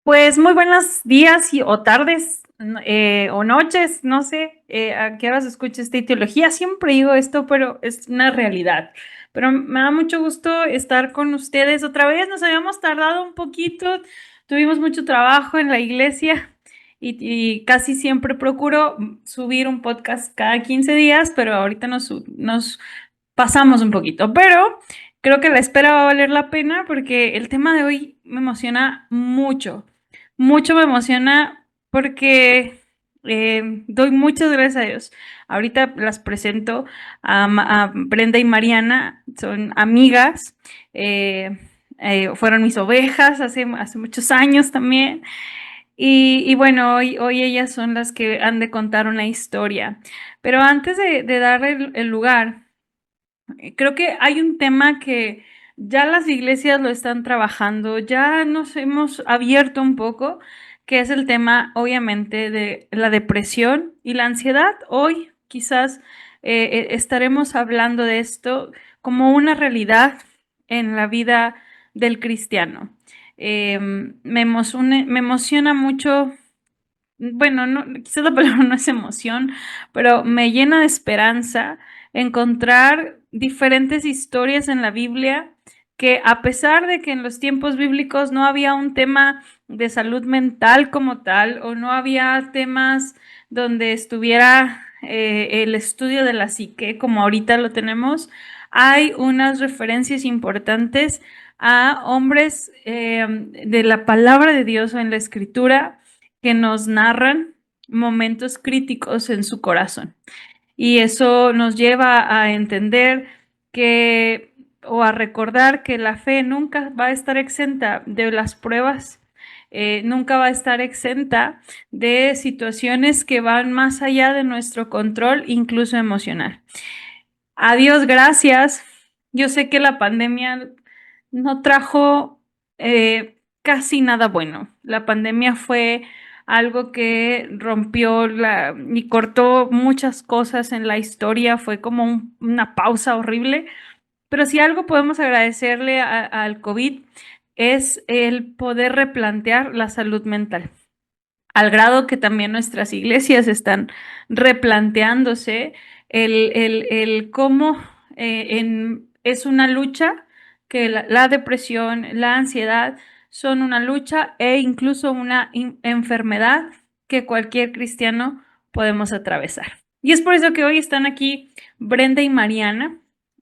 Pues muy buenos días o tardes o noches, no sé a qué horas escuches esta teología. Siempre digo esto, pero es una realidad. Pero me da mucho gusto estar con ustedes otra vez. Nos habíamos tardado un poquito, tuvimos mucho trabajo en la iglesia y casi siempre procuro subir un podcast cada 15 días, pero ahorita nos pasamos un poquito. Pero creo que la espera va a valer la pena porque el tema de hoy me emociona mucho. Mucho me emociona porque doy muchas gracias a Dios. Ahorita las presento a Brenda y Mariana, son amigas, fueron mis ovejas hace muchos años también. Y bueno, hoy ellas son las que han de contar una historia. Pero antes de dar el lugar, creo que hay un tema que ya las iglesias lo están trabajando, ya nos hemos abierto un poco, que es el tema, obviamente, de la depresión y la ansiedad. Hoy quizás estaremos hablando de esto como una realidad en la vida del cristiano. Me emociona mucho, bueno, no, quizás la palabra no es emoción, pero me llena de esperanza encontrar diferentes historias en la Biblia que, a pesar de que en los tiempos bíblicos no había un tema de salud mental como tal, o no había temas donde estuviera el estudio de la psique como ahorita lo tenemos, hay unas referencias importantes a hombres de la palabra de Dios o en la escritura que nos narran momentos críticos en su corazón. Y eso nos lleva a entender que, o a recordar que la fe nunca va a estar exenta de las pruebas, nunca va a estar exenta de situaciones que van más allá de nuestro control, incluso emocional. A Dios gracias. Yo sé que la pandemia no trajo casi nada bueno. La pandemia fue algo que rompió y cortó muchas cosas en la historia. Fue como una pausa horrible. Pero si algo podemos agradecerle al COVID es el poder replantear la salud mental, al grado que también nuestras iglesias están replanteándose el cómo es una lucha, que la depresión, la ansiedad son una lucha e incluso una enfermedad que cualquier cristiano podemos atravesar. Y es por eso que hoy están aquí Brenda y Mariana.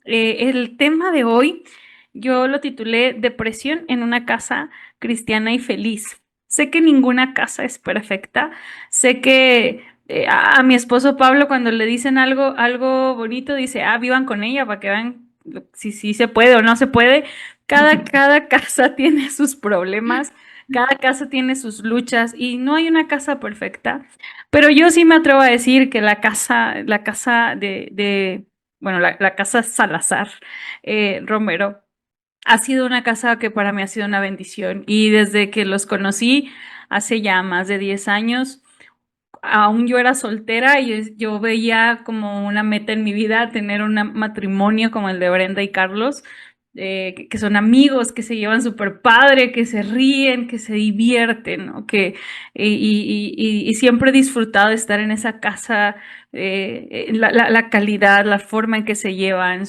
El tema de hoy yo lo titulé Depresión en una casa cristiana y feliz. Sé que ninguna casa es perfecta. Sé que a mi esposo Pablo, cuando le dicen algo bonito, dice, vivan con ella para que vean si se puede o no se puede. Cada casa tiene sus problemas, cada casa tiene sus luchas y no hay una casa perfecta. Pero yo sí me atrevo a decir que la casa bueno, la casa Salazar Romero ha sido una casa que para mí ha sido una bendición y desde que los conocí hace ya más de 10 años, aún yo era soltera y yo veía como una meta en mi vida tener un matrimonio como el de Brenda y Carlos, que son amigos, que se llevan súper padre, que se ríen, que se divierten, ¿no? Y siempre he disfrutado de estar en esa casa, la calidad, la forma en que se llevan,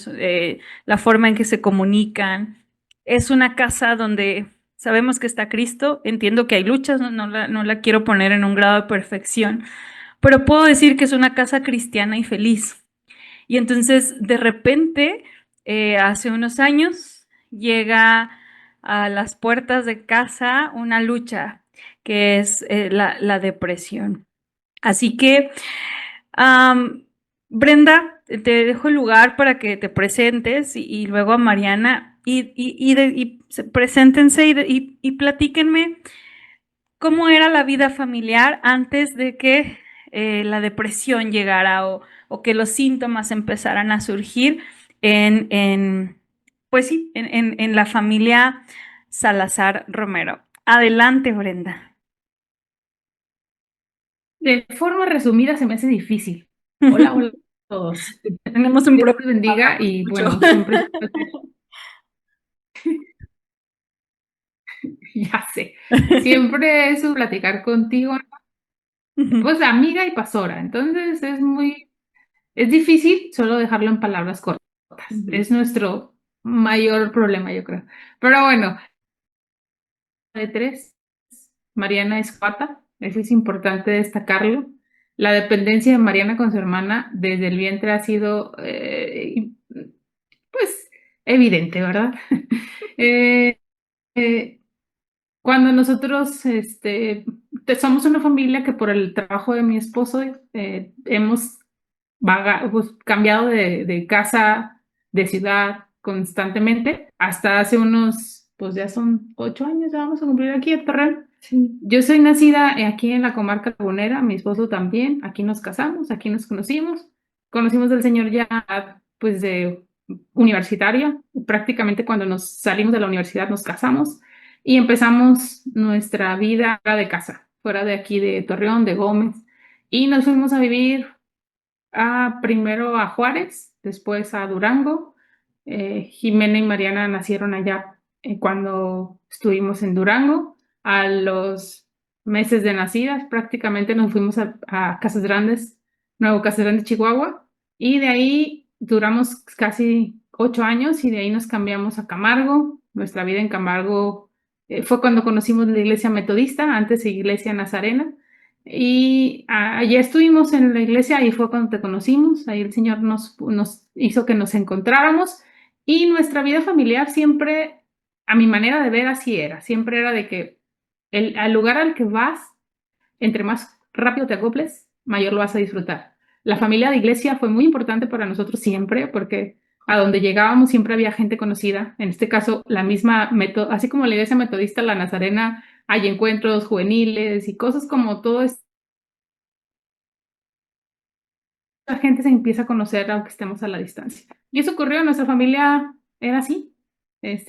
la forma en que se comunican. Es una casa donde sabemos que está Cristo. Entiendo que hay luchas, no la quiero poner en un grado de perfección, pero puedo decir que es una casa cristiana y feliz. Y entonces, de repente, hace unos años, llega a las puertas de casa una lucha, que es la depresión. Así que, um, Brenda, te dejo el lugar para que te presentes y luego a Mariana y preséntense y platíquenme cómo era la vida familiar antes de que la depresión llegara o que los síntomas empezaran a surgir pues sí, en la familia Salazar Romero. Adelante, Brenda. De forma resumida se me hace difícil. Hola, hola a todos. Tenemos un Dios problema, te bendiga hablamos y mucho. bueno, siempre Ya sé. Siempre es un platicar contigo, pues amiga y pastora. Entonces es difícil solo dejarlo en palabras cortas. Ujú. Es nuestro mayor problema, yo creo. Pero bueno, de tres, Mariana es cuarta, eso es importante destacarlo. La dependencia de Mariana con su hermana desde el vientre ha sido, pues, evidente, ¿verdad? Eh, eh, Cuando nosotros somos una familia que por el trabajo de mi esposo hemos pues, cambiado de casa, de ciudad constantemente, hasta hace unos, pues ya son 8 años, ya vamos a cumplir aquí en Torreón. Sí. Yo soy nacida aquí en la comarca lagunera, mi esposo también, aquí nos casamos, aquí nos conocimos del Señor ya pues de universitaria, prácticamente cuando nos salimos de la universidad nos casamos y empezamos nuestra vida fuera de casa, fuera de aquí de Torreón, de Gómez, y nos fuimos a vivir primero a Juárez, después a Durango. Jimena y Mariana nacieron allá cuando estuvimos en Durango. A los meses de nacidas prácticamente nos fuimos a Casas Grandes, Nuevo Casas Grandes, Chihuahua, y de ahí duramos casi 8 años y de ahí nos cambiamos a Camargo. Nuestra vida en Camargo fue cuando conocimos la iglesia metodista, antes iglesia nazarena. Y allá estuvimos en la iglesia, ahí fue cuando te conocimos, ahí el Señor nos hizo que nos encontráramos y nuestra vida familiar siempre, a mi manera de ver, así era, siempre era de que al lugar al que vas, entre más rápido te acoples, mayor lo vas a disfrutar. La familia de iglesia fue muy importante para nosotros siempre porque a donde llegábamos siempre había gente conocida, en este caso la misma, así como la iglesia metodista, la nazarena, hay encuentros juveniles y cosas como todo esto la gente se empieza a conocer aunque estemos a la distancia. Y eso ocurrió en nuestra familia, era así.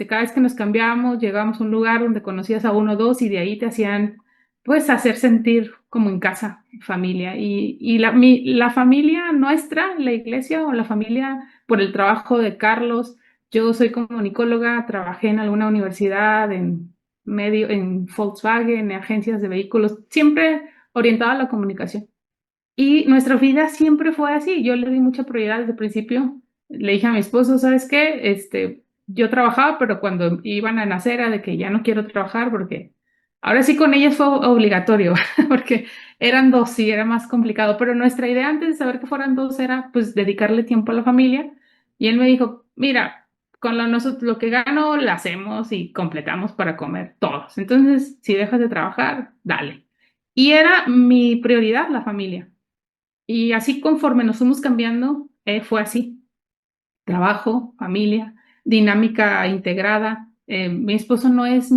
Cada vez que nos cambiábamos, llegábamos a un lugar donde conocías a uno o dos y de ahí te hacían, pues, hacer sentir como en casa, familia. Y la familia nuestra, la iglesia o la familia por el trabajo de Carlos, yo soy comunicóloga, trabajé en alguna universidad, en Volkswagen, en agencias de vehículos, siempre orientada a la comunicación. Y nuestra vida siempre fue así. Yo le di mucha prioridad desde el principio. Le dije a mi esposo, ¿sabes qué? Yo trabajaba, pero cuando iban a nacer era de que ya no quiero trabajar porque ahora sí con ellas fue obligatorio, porque eran dos y era más complicado. Pero nuestra idea antes de saber que fueran dos era pues dedicarle tiempo a la familia. Y él me dijo, mira, con lo que gano, lo hacemos y completamos para comer todos. Entonces, si dejas de trabajar, dale. Y era mi prioridad, la familia. Y así conforme nos fuimos cambiando, fue así. Trabajo, familia, dinámica integrada. Mi esposo no es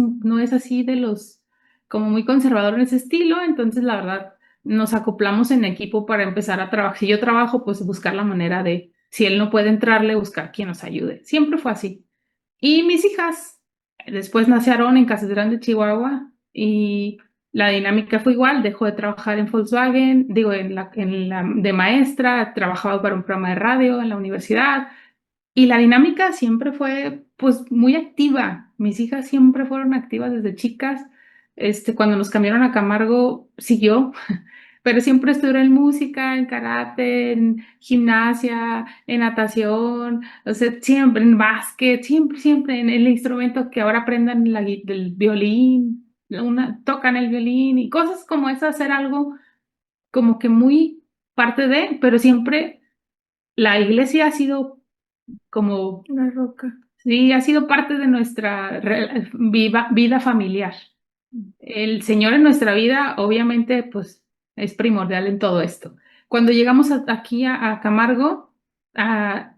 así de los, como muy conservador en ese estilo, entonces la verdad nos acoplamos en equipo para empezar a trabajar. Si yo trabajo, pues buscar la manera de, si él no puede entrarle, buscar quien nos ayude. Siempre fue así. Y mis hijas, después nacieron en Cacestrán de Chihuahua y la dinámica fue igual, dejó de trabajar en Volkswagen, digo, de maestra, trabajaba para un programa de radio en la universidad y la dinámica siempre fue pues muy activa. Mis hijas siempre fueron activas desde chicas. Cuando nos cambiaron a Camargo, siguió pero siempre estuve en música, en karate, en gimnasia, en natación, o sea, siempre en básquet, siempre en el instrumento que ahora aprendan del violín, tocan el violín y cosas como esas, hacer algo como que muy parte de, pero siempre la iglesia ha sido como una roca. Sí, ha sido parte de nuestra vida familiar. El Señor en nuestra vida, obviamente, pues es primordial en todo esto. Cuando llegamos aquí a Camargo,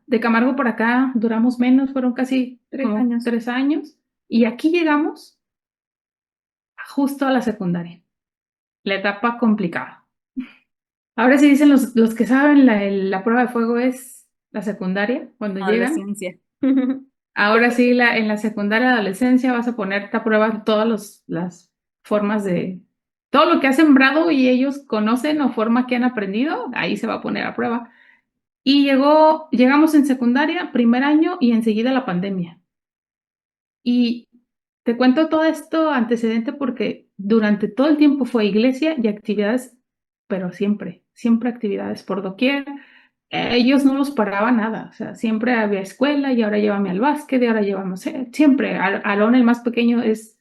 de Camargo por acá duramos menos, fueron casi 3 años. 3 años, y aquí llegamos justo a la secundaria, la etapa complicada. Ahora sí dicen los que saben, la prueba de fuego es la secundaria, cuando llegan. Adolescencia. Ahora sí, en la secundaria, adolescencia, vas a ponerte a prueba todas las formas de, todo lo que has sembrado y ellos conocen o forma que han aprendido, ahí se va a poner a prueba. Y llegamos en secundaria, primer año y enseguida la pandemia. Y Te cuento todo esto antecedente porque durante todo el tiempo fue iglesia y actividades, pero siempre, siempre actividades por doquier. Ellos no los paraba nada, o sea, siempre había escuela y ahora llévame al básquet y ahora llévame, no sé, siempre. Aarón, el más pequeño, es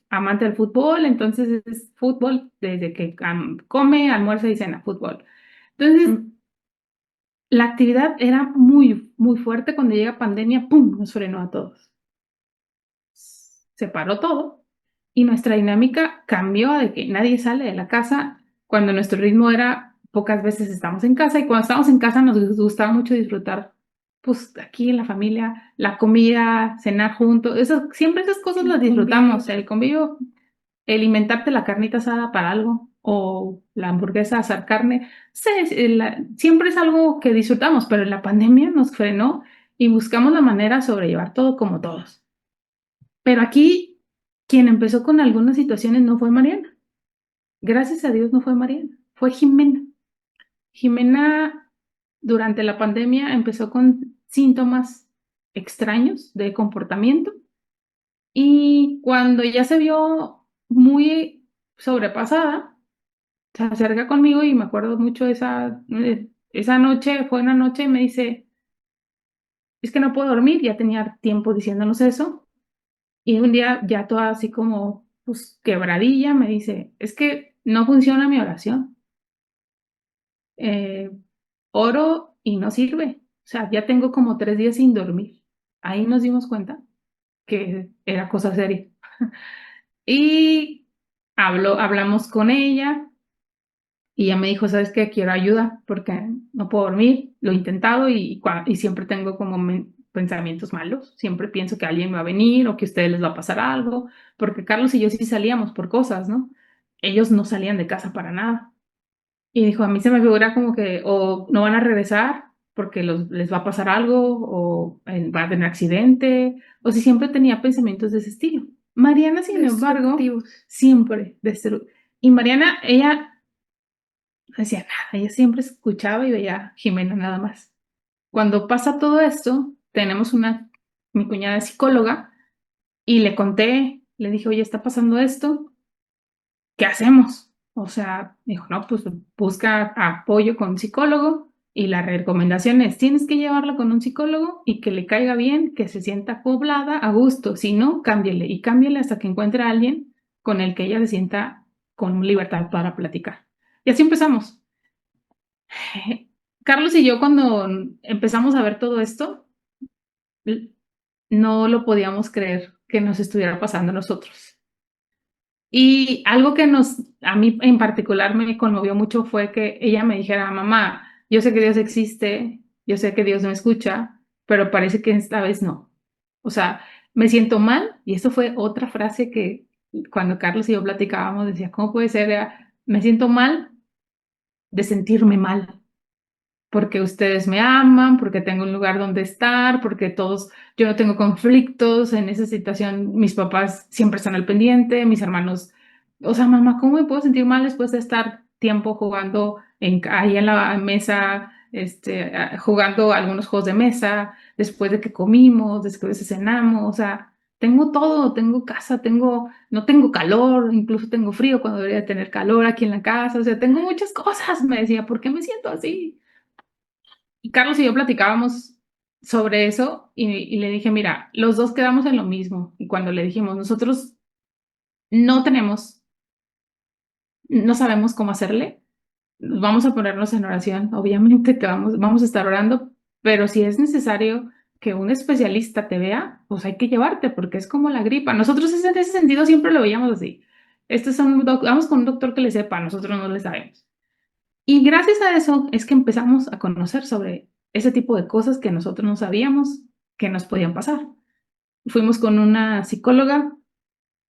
amante del fútbol, entonces es fútbol desde que come, almuerza y cena, fútbol. Entonces, la actividad era muy, muy fuerte. Cuando llega pandemia, ¡pum!, nos frenó a todos. Se paró todo y nuestra dinámica cambió de que nadie sale de la casa cuando nuestro ritmo era pocas veces estamos en casa y cuando estamos en casa nos gustaba mucho disfrutar pues aquí en la familia, la comida, cenar juntos, siempre esas cosas las disfrutamos, el convivio, el inventarte la carnita asada para algo o la hamburguesa asar carne, siempre es algo que disfrutamos, pero la pandemia nos frenó y buscamos la manera de sobrellevar todo como todos. Pero aquí, quien empezó con algunas situaciones no fue Mariana. Gracias a Dios no fue Mariana, fue Jimena. Jimena, durante la pandemia, empezó con síntomas extraños de comportamiento y cuando ya se vio muy sobrepasada, se acerca conmigo y me acuerdo mucho esa noche, fue una noche y me dice, es que no puedo dormir, ya tenía tiempo diciéndonos eso. Y un día ya toda así como, pues quebradilla, me dice, es que no funciona mi oración. Eh, Oro y no sirve. O sea, ya tengo como 3 días sin dormir. Ahí nos dimos cuenta que era cosa seria. Y hablamos con ella y ella me dijo, ¿sabes qué? Quiero ayuda porque no puedo dormir. Lo he intentado y siempre tengo como pensamientos malos. Siempre pienso que alguien va a venir o que a ustedes les va a pasar algo. Porque Carlos y yo sí salíamos por cosas, ¿no? Ellos no salían de casa para nada. Y dijo, a mí se me figura como que o no van a regresar porque les va a pasar algo o va a tener accidente, o si siempre tenía pensamientos de ese estilo. Mariana, sin embargo, siempre y Mariana, ella no decía nada, ella siempre escuchaba y veía a Jimena nada más. Cuando pasa todo esto, tenemos mi cuñada es psicóloga, y le conté, le dije, oye, está pasando esto, ¿qué hacemos? O sea, dijo, no, pues busca apoyo con un psicólogo y la recomendación es, tienes que llevarla con un psicólogo y que le caiga bien, que se sienta poblada, a gusto. Si no, cámbiale y cámbiale hasta que encuentre a alguien con el que ella se sienta con libertad para platicar. Y así empezamos. Carlos y yo cuando empezamos a ver todo esto, no lo podíamos creer que nos estuviera pasando a nosotros. Y algo que a mí en particular me conmovió mucho fue que ella me dijera, mamá, yo sé que Dios existe, yo sé que Dios me escucha, pero parece que esta vez no. O sea, me siento mal, y esto fue otra frase que cuando Carlos y yo platicábamos, decía, ¿cómo puede ser? Me siento mal de sentirme mal porque ustedes me aman, porque tengo un lugar donde estar, porque yo no tengo conflictos en esa situación, mis papás siempre están al pendiente, mis hermanos, o sea, mamá, ¿cómo me puedo sentir mal después de estar tiempo jugando ahí en la mesa, jugando algunos juegos de mesa, después de que comimos, después de que cenamos, o sea, tengo todo, tengo casa, no tengo calor, incluso tengo frío cuando debería tener calor aquí en la casa, o sea, tengo muchas cosas, me decía, ¿por qué me siento así? Y Carlos y yo platicábamos sobre eso y le dije, mira, los dos quedamos en lo mismo. Y cuando le dijimos, nosotros no tenemos, no sabemos cómo hacerle, vamos a ponernos en oración. Obviamente que vamos a estar orando, pero si es necesario que un especialista te vea, pues hay que llevarte porque es como la gripa. Nosotros en ese sentido siempre lo veíamos así. Vamos con un doctor que le sepa, nosotros no le sabemos. Y gracias a eso es que empezamos a conocer sobre ese tipo de cosas que nosotros no sabíamos que nos podían pasar. Fuimos con una psicóloga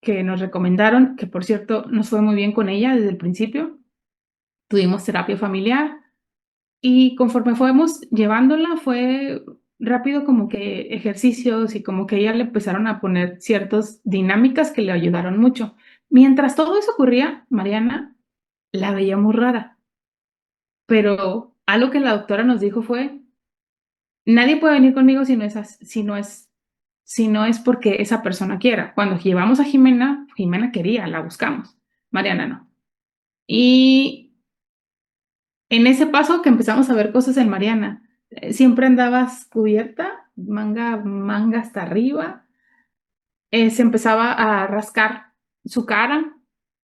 que nos recomendaron, que por cierto nos fue muy bien con ella desde el principio. Tuvimos terapia familiar y conforme fuimos llevándola fue rápido como que ejercicios y como que ella le empezaron a poner ciertas dinámicas que le ayudaron mucho. Mientras todo eso ocurría, Mariana la veía muy rara, pero algo que la doctora nos dijo fue, nadie puede venir conmigo si no es si no es porque esa persona quiera. Cuando llevamos a Jimena, Jimena quería, la buscamos, Mariana no. Y en ese paso que empezamos a ver cosas en Mariana, siempre andabas cubierta, manga hasta arriba, se empezaba a rascar su cara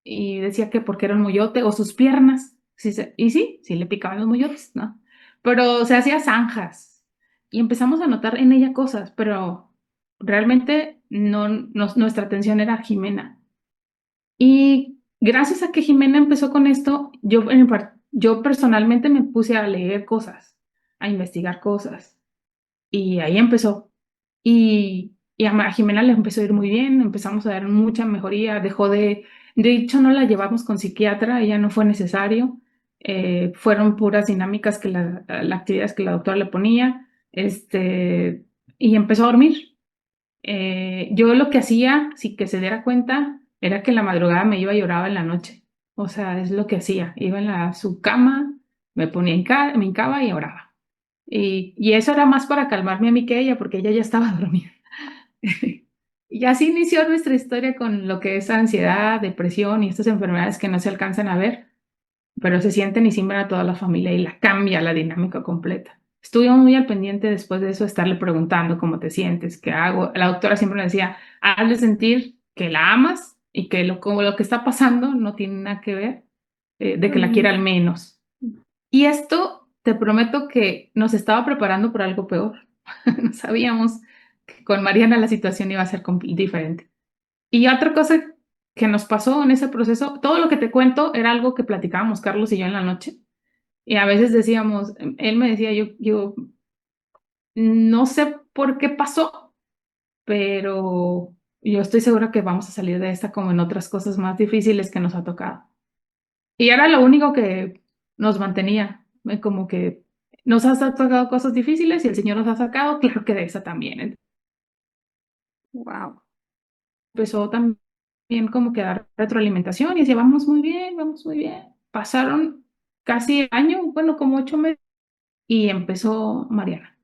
y decía que porque era un moyote o sus piernas. Y sí, sí le picaban los moyotes, ¿no? Pero se hacía zanjas y empezamos a notar en ella cosas, pero realmente no, nuestra atención era Jimena. Y gracias a que Jimena empezó con esto, yo personalmente me puse a leer cosas, a investigar cosas. Y ahí empezó. Y a Jimena le empezó a ir muy bien, empezamos a ver mucha mejoría, de hecho no la llevamos con psiquiatra, ella no fue necesario, fueron puras dinámicas las actividades que la doctora le ponía, y empezó a dormir. Yo lo que hacía, sin que se diera cuenta, era que en la madrugada me iba y lloraba en la noche. O sea, es lo que hacía. Iba su cama, me ponía me hincaba y oraba. Y eso era más para calmarme a mí que ella, porque ella ya estaba dormida. Y así inició nuestra historia con lo que es ansiedad, depresión y estas enfermedades que no se alcanzan a ver, pero se sienten y siembran a toda la familia y la cambia la dinámica completa. Estuve muy al pendiente después de eso, estarle preguntando cómo te sientes, qué hago. La doctora siempre me decía, hazle sentir que la amas y que como lo que está pasando no tiene nada que ver, de que la quiera al menos. Y esto, te prometo que nos estaba preparando por algo peor. No sabíamos que con Mariana la situación iba a ser diferente. Y otra cosa que nos pasó en ese proceso, todo lo que te cuento era algo que platicábamos Carlos y yo en la noche. Y a veces decíamos, él me decía, yo no sé por qué pasó, pero yo estoy segura que vamos a salir de esta como en otras cosas más difíciles que nos ha tocado. Y era lo único que nos mantenía, como que nos ha tocado cosas difíciles y el Señor nos ha sacado, claro que de esa también. Wow. Empezó también como que a dar retroalimentación y decía, vamos muy bien, vamos muy bien. Pasaron casi el año, bueno, como 8 meses, y empezó Mariana.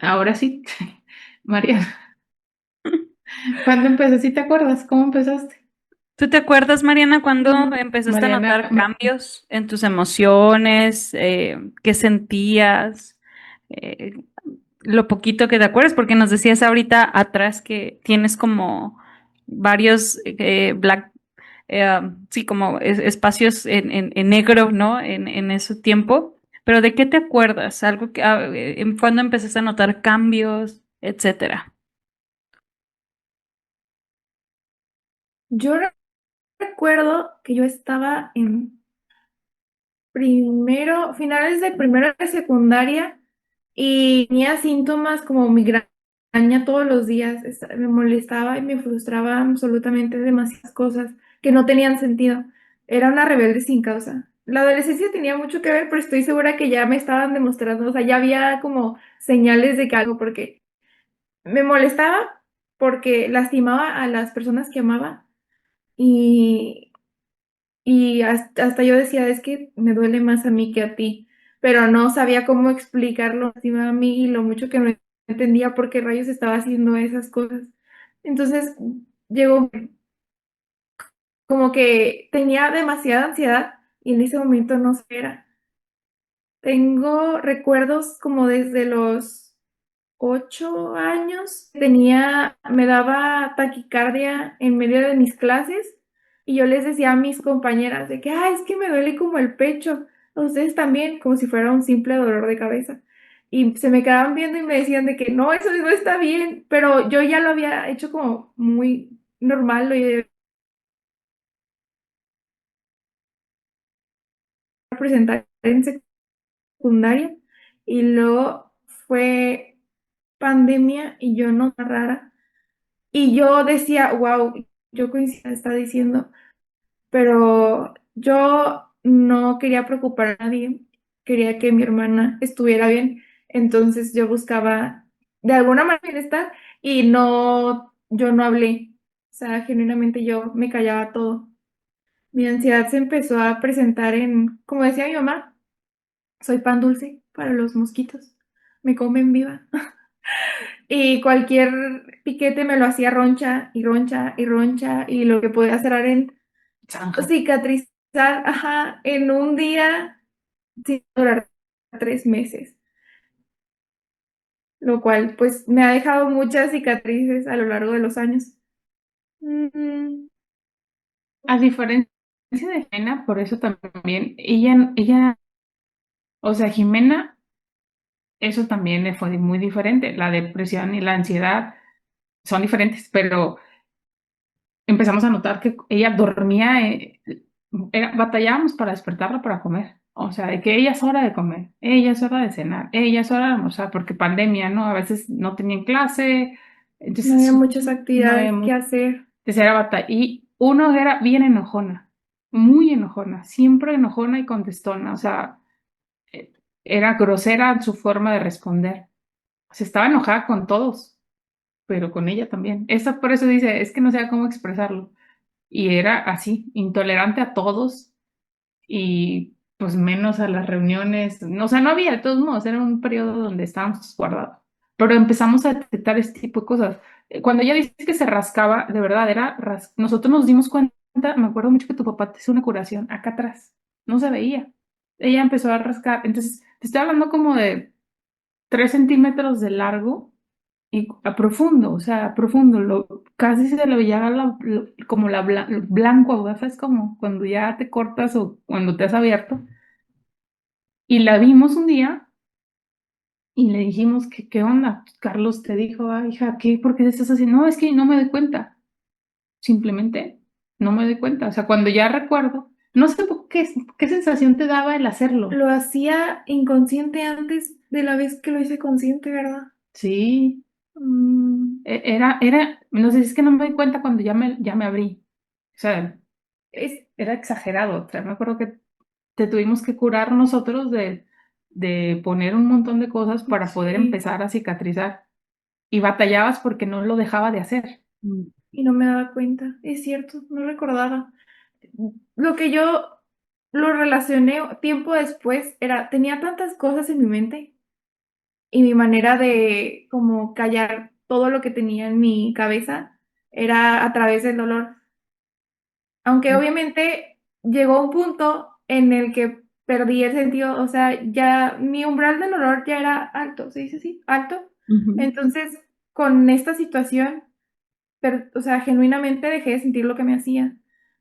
Ahora sí, Mariana, ¿cuándo empezó? ¿Sí te acuerdas? ¿Cómo empezaste? ¿Tú te acuerdas, Mariana, cuando empezaste a Mariana, notar cambios en tus emociones? ¿Qué sentías? Eh, lo poquito que te acuerdas, porque nos decías ahorita atrás que tienes como varios sí, como espacios en negro, ¿no? En ese tiempo. Pero ¿de qué te acuerdas? Algo que, ¿cuándo empezaste a notar cambios, etcétera? Yo recuerdo que yo estaba en finales de primero de secundaria y tenía síntomas como migraña todos los días. Me molestaba y me frustraba absolutamente demasiadas cosas que no tenían sentido. Era una rebelde sin causa. La adolescencia tenía mucho que ver, pero estoy segura que ya me estaban demostrando, o sea, ya había como señales de que algo, porque me molestaba porque lastimaba a las personas que amaba y hasta yo decía, es que me duele más a mí que a ti, pero no sabía cómo explicarlo encima a mí y lo mucho que no entendía por qué rayos estaba haciendo esas cosas. Entonces llegó como que tenía demasiada ansiedad y en ese momento no sé qué era. Tengo recuerdos como desde los 8 años, me daba taquicardia en medio de mis clases y yo les decía a mis compañeras de que, ay, es que me duele como el pecho, a ustedes también, como si fuera un simple dolor de cabeza. Y se me quedaban viendo y me decían de que no, eso no está bien, pero yo ya lo había hecho como muy normal, lo iba a presentar en secundaria y luego fue pandemia y yo no rara. Y yo decía, wow, yo coincido, está diciendo, pero yo no quería preocupar a nadie, quería que mi hermana estuviera bien, entonces yo buscaba de alguna manera bienestar y no, yo no hablé, o sea, genuinamente yo me callaba todo. Mi ansiedad se empezó a presentar como decía mi mamá, soy pan dulce para los mosquitos, me comen viva. y cualquier piquete me lo hacía roncha y roncha y roncha y lo que podía cerrar en Zanja. cicatrizar, ajá, en un día sin durar 3 meses, lo cual pues me ha dejado muchas cicatrices a lo largo de los años. A diferencia de Jimena, por eso también, ella, o sea, Jimena, eso también le fue muy diferente. La depresión y la ansiedad son diferentes, pero empezamos a notar que ella dormía, batallábamos para despertarla para comer. O sea, de que ella es hora de comer, ella es hora de cenar, ella es hora de almorzar, porque pandemia, ¿no? A veces no tenían clase, No había entonces muchas no actividades había que hacer. tercera batalla. Y uno era bien enojona, muy enojona, siempre enojona y contestona. O sea, eh, era grosera en su forma de responder. Se estaba enojada con todos, pero con ella también. Esa por eso dice, es que no sabía cómo expresarlo. Y era así, intolerante a todos y pues menos a las reuniones. O sea, no había, de todos modos, era un periodo donde estábamos guardados. Pero empezamos a detectar este tipo de cosas. Cuando ella dice que se rascaba, de verdad, nosotros nos dimos cuenta, me acuerdo mucho que tu papá te hizo una curación acá atrás, no se veía. Ella empezó a rascar, entonces te estoy hablando como de 3 centímetros de largo y a profundo, o sea, profundo, casi se le veía como blanco, ¿sabes? Como cuando ya te cortas o cuando te has abierto. Y la vimos un día y le dijimos que qué onda. Pues, Carlos te dijo, "Ay, hija, ¿qué? ¿Por qué estás así?". No, es que no me doy cuenta. Simplemente no me doy cuenta. O sea, cuando ya recuerdo, no sé qué sensación te daba el hacerlo. Lo hacía inconsciente antes de la vez que lo hice consciente, ¿verdad? Sí. No sé, es que no me doy cuenta cuando ya me abrí. O sea, era exagerado. O sea, me acuerdo que te tuvimos que curar nosotros de poner un montón de cosas para poder Sí, empezar a cicatrizar. Y batallabas porque no lo dejaba de hacer. y no me daba cuenta. Es cierto, no recordaba. Lo que yo lo relacioné tiempo después era, tenía tantas cosas en mi mente y mi manera de como callar todo lo que tenía en mi cabeza era a través del dolor. Aunque obviamente llegó un punto en el que perdí el sentido, o sea, ya mi umbral del dolor ya era alto, ¿se dice así? Alto. Ujú. Entonces, con esta situación, o sea, genuinamente dejé de sentir lo que me hacía.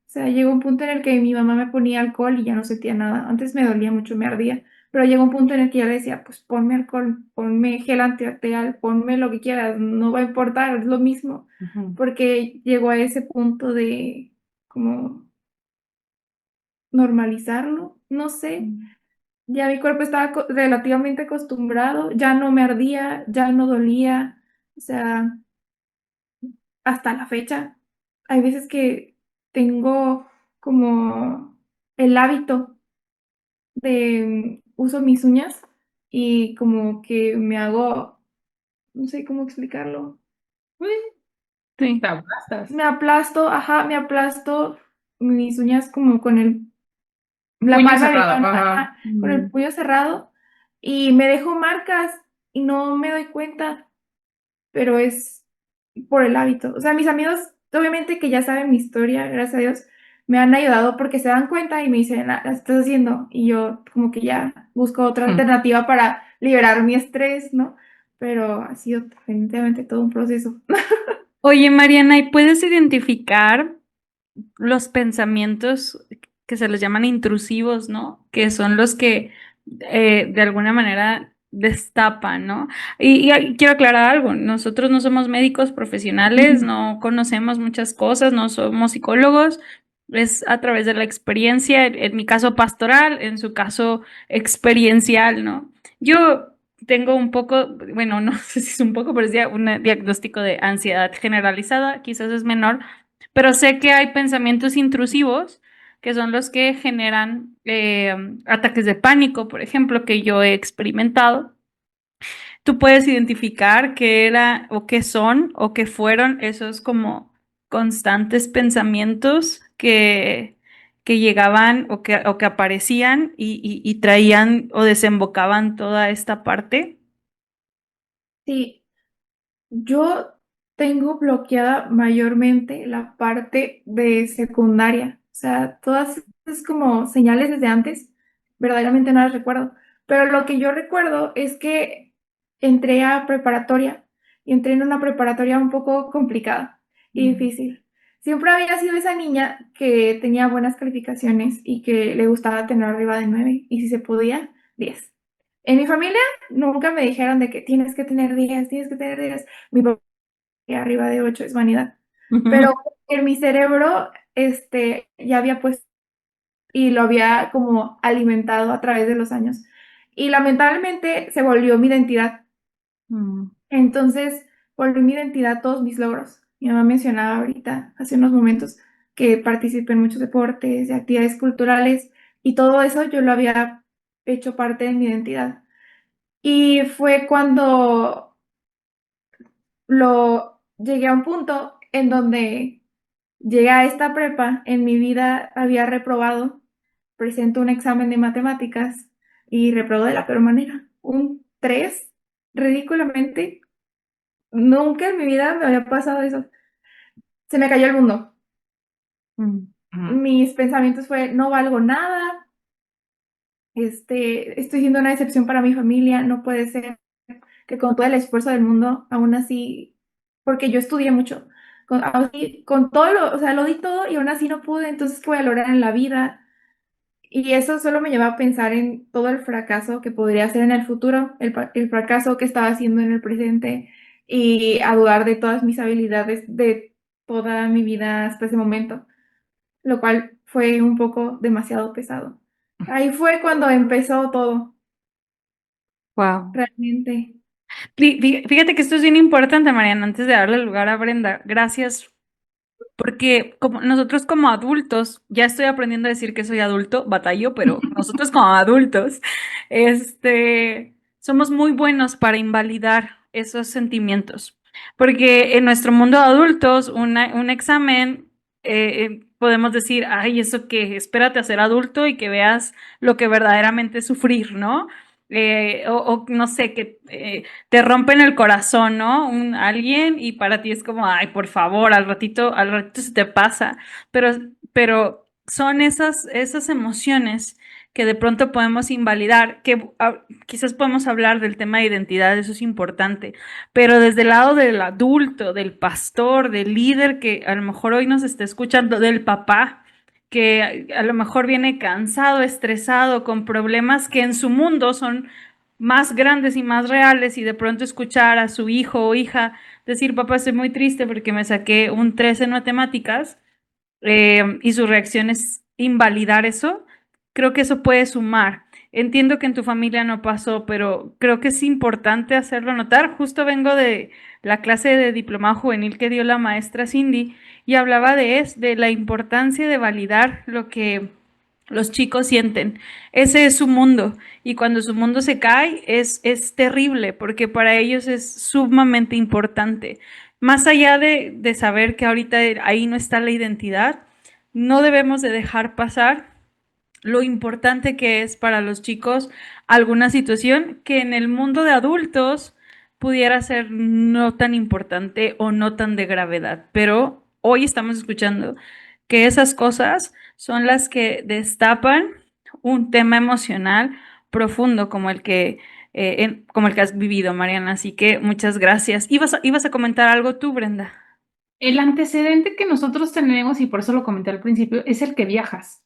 O sea, llegó un punto en el que mi mamá me ponía alcohol y ya no sentía nada. Antes me dolía mucho, me ardía, pero llegó un punto en el que ya le decía, pues ponme alcohol, ponme gel antibacterial, ponme lo que quieras, no va a importar, es lo mismo. Ujú. Porque llegó a ese punto de como normalizarlo, no sé. Ya mi cuerpo estaba relativamente acostumbrado, ya no me ardía, ya no dolía. O sea, hasta la fecha. Hay veces que tengo como el hábito de uso mis uñas y como que me hago, no sé cómo explicarlo. Uy, Sí. te aplastas. Me aplasto, ajá, me aplasto mis uñas como con la Puño palma de mi cerrado. mano, Ajá. ajá, con el puño cerrado y me dejo marcas y no me doy cuenta, pero es por el hábito. O sea, mis amigos, obviamente que ya saben mi historia, gracias a Dios, me han ayudado porque se dan cuenta y me dicen, "Ah, la estás haciendo". Y yo como que ya busco otra Ujú. alternativa para liberar mi estrés, ¿no? Pero ha sido definitivamente todo un proceso. Oye, Mariana, ¿y puedes identificar los pensamientos que se les llaman intrusivos, ¿no? Que son los que de alguna manera destapan, ¿no? Y quiero aclarar algo, nosotros no somos médicos profesionales, no conocemos muchas cosas, no somos psicólogos, es a través de la experiencia, en mi caso pastoral, en su caso experiencial, ¿no? Yo tengo un poco, bueno, no sé si es un poco, pero es ya un diagnóstico de ansiedad generalizada, quizás es menor, pero sé que hay pensamientos intrusivos que son los que generan ataques de pánico, por ejemplo, que yo he experimentado. Tú puedes identificar qué era o qué son o qué fueron esos como constantes pensamientos que llegaban o que aparecían y traían o desembocaban toda esta parte. Sí, Yo tengo bloqueada mayormente la parte de secundaria. O sea, todas esas como señales desde antes, verdaderamente no las recuerdo. Pero lo que yo recuerdo es que entré a preparatoria y entré en una preparatoria un poco complicada y difícil. Siempre había sido esa niña que tenía buenas calificaciones y que le gustaba tener arriba de 9 y si se podía, 10. En mi familia nunca me dijeron de que tienes que tener 10, tienes que tener 10. Mi papá arriba de 8 es vanidad. Pero en mi cerebro, ya había puesto y lo había como alimentado a través de los años. Y lamentablemente se volvió mi identidad. Mm. Entonces, volvió mi identidad todos mis logros. Mi mamá mencionaba ahorita, hace unos momentos, que participé en muchos deportes, de actividades culturales, y todo eso yo lo había hecho parte de mi identidad. Y fue cuando lo llegué a un punto en donde llegué a esta prepa, en mi vida había reprobado, presento un examen de matemáticas y reprobé de la peor manera, un 3 ridículamente. Nunca en mi vida me había pasado eso. Se me cayó el mundo. Mm. Mis pensamientos fue, no valgo nada, estoy siendo una decepción para mi familia, no puede ser que con todo el esfuerzo del mundo, aún así, porque yo estudié mucho, aún así, con todo o sea, lo di todo y aún así no pude, entonces, ¿qué voy a lograr en la vida? Y eso solo me lleva a pensar en todo el fracaso que podría hacer en el futuro, el fracaso que estaba haciendo en el presente y a dudar de todas mis habilidades de toda mi vida hasta ese momento, lo cual fue un poco demasiado pesado. Ahí fue cuando empezó todo, Wow. realmente. Fíjate que esto es bien importante, Mariana, antes de darle lugar a Brenda. Gracias. Porque como nosotros como adultos, ya estoy aprendiendo a decir que soy adulto, batallo, pero nosotros como adultos, somos muy buenos para invalidar esos sentimientos. Porque en nuestro mundo de adultos, un examen, podemos decir, ay, eso que, espérate a ser adulto y que veas lo que verdaderamente es sufrir, ¿no? O no sé, que te rompen el corazón, ¿no? Alguien y para ti es como, ay, por favor, al ratito se te pasa, pero, pero son esas emociones que de pronto podemos invalidar, que quizás podemos hablar del tema de identidad, eso es importante, pero desde el lado del adulto, del pastor, del líder que a lo mejor hoy nos está escuchando, del papá, que a lo mejor viene cansado, estresado, con problemas que en su mundo son más grandes y más reales y de pronto escuchar a su hijo o hija decir, papá, estoy muy triste porque me saqué un 3 en matemáticas y su reacción es invalidar eso, creo que eso puede sumar. Entiendo que en tu familia no pasó, pero creo que es importante hacerlo notar. Justo vengo de la clase de diplomado juvenil que dio la maestra Cindy y hablaba de la importancia de validar lo que los chicos sienten. Ese es su mundo y cuando su mundo se cae es terrible porque para ellos es sumamente importante. Más allá de saber que ahorita ahí no está la identidad, no debemos de dejar pasar lo importante que es para los chicos alguna situación que en el mundo de adultos pudiera ser no tan importante o no tan de gravedad. Pero hoy estamos escuchando que esas cosas son las que destapan un tema emocional profundo como el que has vivido, Mariana. Así que muchas gracias. ¿Ibas a comentar algo tú, Brenda? El antecedente que nosotros tenemos, y por eso lo comenté al principio, es el que viajas.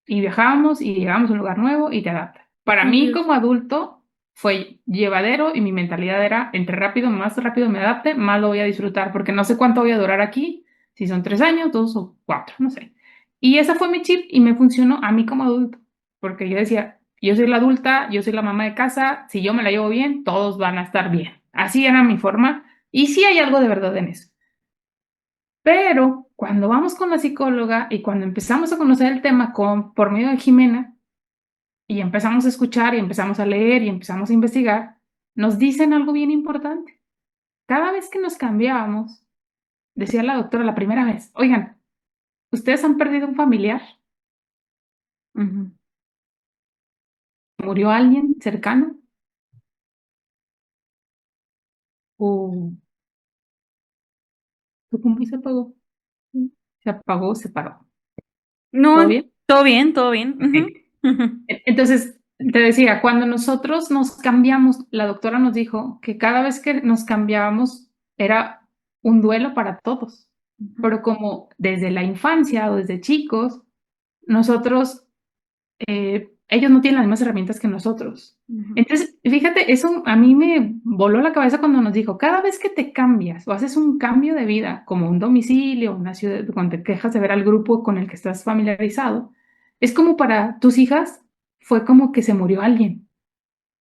Y viajábamos y llegamos a un lugar nuevo y te adaptas. Para mí Ujú. como adulto fue llevadero y mi mentalidad era, entre más rápido me adapte, más lo voy a disfrutar, porque no sé cuánto voy a durar aquí, si son 3 años, 2 o 4, no sé. Y esa fue mi chip y me funcionó a mí como adulto, porque yo decía, yo soy la adulta, yo soy la mamá de casa, si yo me la llevo bien, todos van a estar bien. Así era mi forma y sí hay algo de verdad en eso. Pero cuando vamos con la psicóloga y cuando empezamos a conocer el tema por medio de Jimena y empezamos a escuchar y empezamos a leer y empezamos a investigar, nos dicen algo bien importante. Cada vez que nos cambiábamos, decía la doctora la primera vez, oigan, ¿ustedes han perdido un familiar? Ujú. ¿Murió alguien cercano? ¿O ¿Tu compu se apagó? Se apagó, se paró. ¿Todo No, bien? todo bien, todo bien. Ok. Ujú. Entonces, te decía, cuando nosotros nos cambiamos, la doctora nos dijo que cada vez que nos cambiábamos era un duelo para todos. Pero como desde la infancia o desde chicos, nosotros, ellos no tienen las mismas herramientas que nosotros. Ujú. Entonces, fíjate, eso a mí me voló la cabeza cuando nos dijo, cada vez que te cambias o haces un cambio de vida, como un domicilio, una ciudad, cuando te quejas de ver al grupo con el que estás familiarizado, es como para tus hijas, fue como que se murió alguien.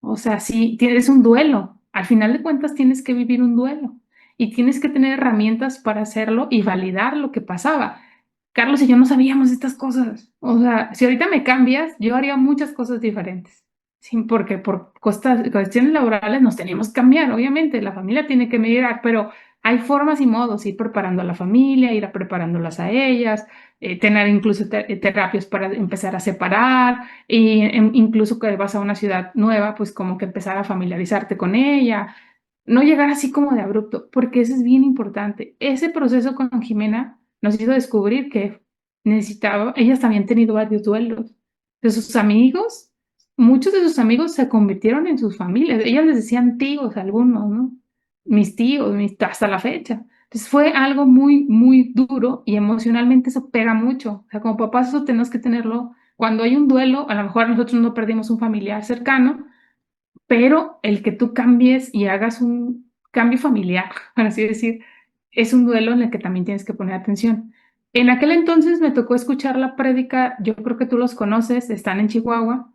O sea, sí, tienes un duelo. Al final de cuentas tienes que vivir un duelo y tienes que tener herramientas para hacerlo y validar lo que pasaba. Carlos y yo no sabíamos estas cosas. O sea, si ahorita me cambias, yo haría muchas cosas diferentes. Sí, porque por cuestiones laborales nos tenemos que cambiar, obviamente, la familia tiene que migrar, pero hay formas y modos, ir preparando a la familia, ir preparándolas a ellas, tener incluso terapias para empezar a separar, y incluso que vas a una ciudad nueva, pues como que empezar a familiarizarte con ella, no llegar así como de abrupto, porque eso es bien importante. Ese proceso con Jimena nos hizo descubrir que necesitaba, ellas habían tenido varios duelos de sus amigos, muchos de sus amigos se convirtieron en sus familias, ellas les decían tíos algunos, ¿no? Mis tíos, hasta la fecha. Entonces fue algo muy, muy duro y emocionalmente eso pega mucho. O sea, como papás eso tenemos que tenerlo. Cuando hay un duelo, a lo mejor nosotros no perdimos un familiar cercano, pero el que tú cambies y hagas un cambio familiar, por así decir, es un duelo en el que también tienes que poner atención. En aquel entonces me tocó escuchar la prédica, yo creo que tú los conoces, están en Chihuahua,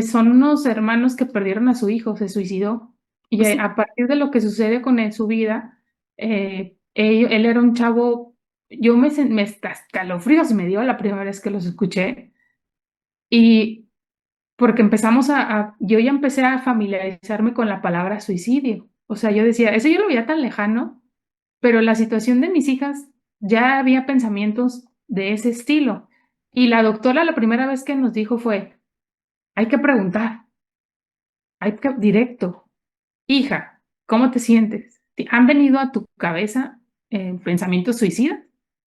son unos hermanos que perdieron a su hijo, se suicidó, y Sí. a partir de lo que sucede con él, su vida, él era un chavo, me escalofríos me dio la primera vez que los escuché, y porque yo ya empecé a familiarizarme con la palabra suicidio. O sea, yo decía, eso yo lo veía tan lejano, pero la situación de mis hijas ya había pensamientos de ese estilo. Y la doctora la primera vez que nos dijo fue, hay que preguntar, directo, hija, ¿cómo te sientes? ¿Han venido a tu cabeza pensamientos suicidas?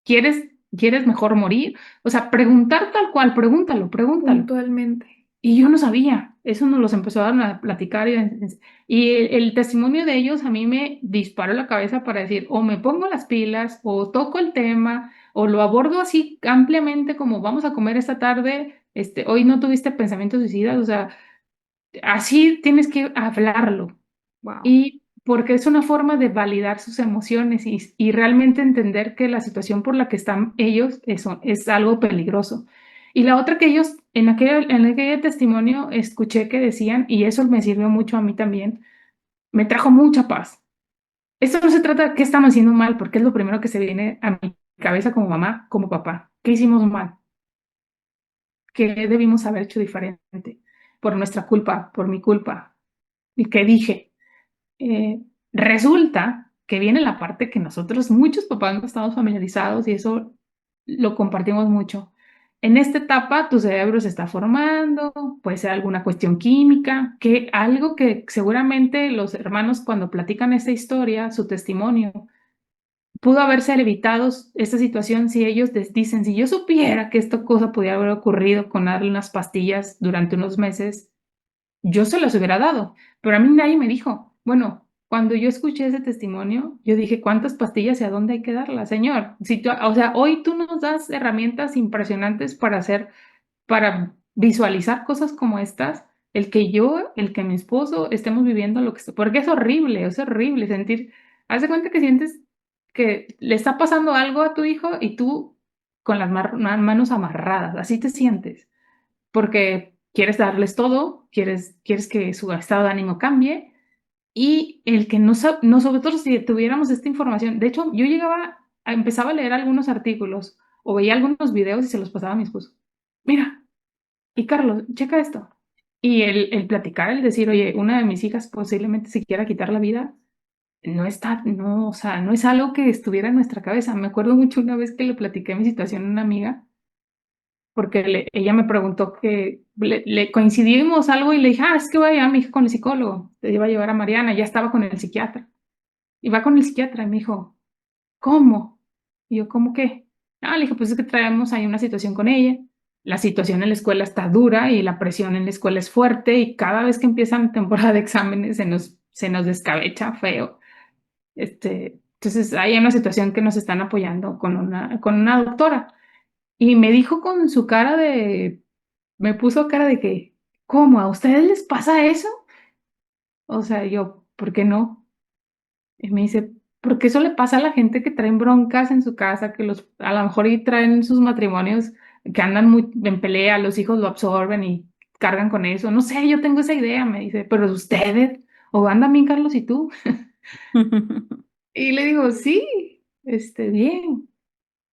¿Quieres mejor morir? O sea, preguntar tal cual, pregúntalo, pregúntalo. Puntualmente. Y yo no sabía, eso nos los empezaron a platicar y el testimonio de ellos a mí me disparó la cabeza para decir, o me pongo las pilas, o toco el tema, o lo abordo así ampliamente como vamos a comer esta tarde, hoy no tuviste pensamientos suicidas, o sea, así tienes que hablarlo. Wow. Y porque es una forma de validar sus emociones y realmente entender que la situación por la que están ellos es algo peligroso. Y la otra que ellos, en aquel testimonio, escuché que decían, y eso me sirvió mucho a mí también, me trajo mucha paz. Esto no se trata de qué estamos haciendo mal, porque es lo primero que se viene a mi cabeza como mamá, como papá. ¿Qué hicimos mal? ¿Qué debimos haber hecho diferente? Por nuestra culpa, por mi culpa. ¿Y qué dije? Resulta que viene la parte que nosotros, muchos papás, no estamos familiarizados y eso lo compartimos mucho. En esta etapa tu cerebro se está formando, puede ser alguna cuestión química, que algo que seguramente los hermanos cuando platican esta historia, su testimonio, pudo haberse evitado esta situación si ellos les dicen, si yo supiera que esta cosa podía haber ocurrido con darle unas pastillas durante unos meses, yo se los hubiera dado, pero a mí nadie me dijo. Bueno, cuando yo escuché ese testimonio, yo dije, ¿cuántas pastillas y a dónde hay que darlas, señor? Si tú, o sea, hoy tú nos das herramientas impresionantes para visualizar cosas como estas, el que mi esposo estemos viviendo lo que está, porque es horrible sentir, haz de cuenta que sientes que le está pasando algo a tu hijo y tú con las manos amarradas, así te sientes porque quieres darles todo, quieres que su estado de ánimo cambie y el que nosotros si tuviéramos esta información, de hecho yo empezaba a leer algunos artículos o veía algunos videos y se los pasaba a mi esposo. Mira, y Carlos, checa esto. Y el platicar, el decir, oye, una de mis hijas posiblemente se quiera quitar la vida, no, o sea, no es algo que estuviera en nuestra cabeza. Me acuerdo mucho una vez que le platiqué mi situación a una amiga porque ella me preguntó que le coincidimos algo y le dije, es que voy a llevar a mi hija con el psicólogo, te iba a llevar a Mariana, ya estaba con el psiquiatra. Y va con el psiquiatra y me dijo, ¿cómo? Y yo, ¿cómo qué? Le dije, pues es que traemos ahí una situación con ella. La situación en la escuela está dura y la presión en la escuela es fuerte y cada vez que empiezan temporada de exámenes se nos descabecha feo. Entonces hay una situación que nos están apoyando con una doctora. Y me dijo con su cara me puso cara de que, ¿cómo? ¿A ustedes les pasa eso? O sea, yo, ¿por qué no? Y me dice, porque eso le pasa a la gente que traen broncas en su casa, que a lo mejor y traen sus matrimonios que andan muy en pelea, los hijos lo absorben y cargan con eso. No sé, yo tengo esa idea, me dice, pero ustedes, o andan bien Carlos y tú. Y le digo, sí, bien,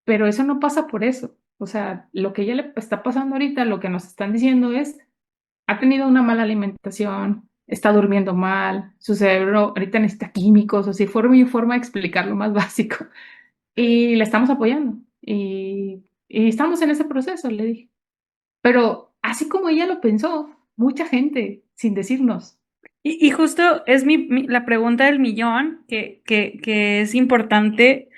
pero eso no pasa por eso. O sea, lo que ella le está pasando ahorita, lo que nos están diciendo es, ha tenido una mala alimentación, está durmiendo mal, su cerebro ahorita necesita químicos, o sea, fue mi forma de explicar lo más básico. Y le estamos apoyando. Y estamos en ese proceso, le dije. Pero así como ella lo pensó, mucha gente, sin decirnos. Y justo es la pregunta del millón, que es importante.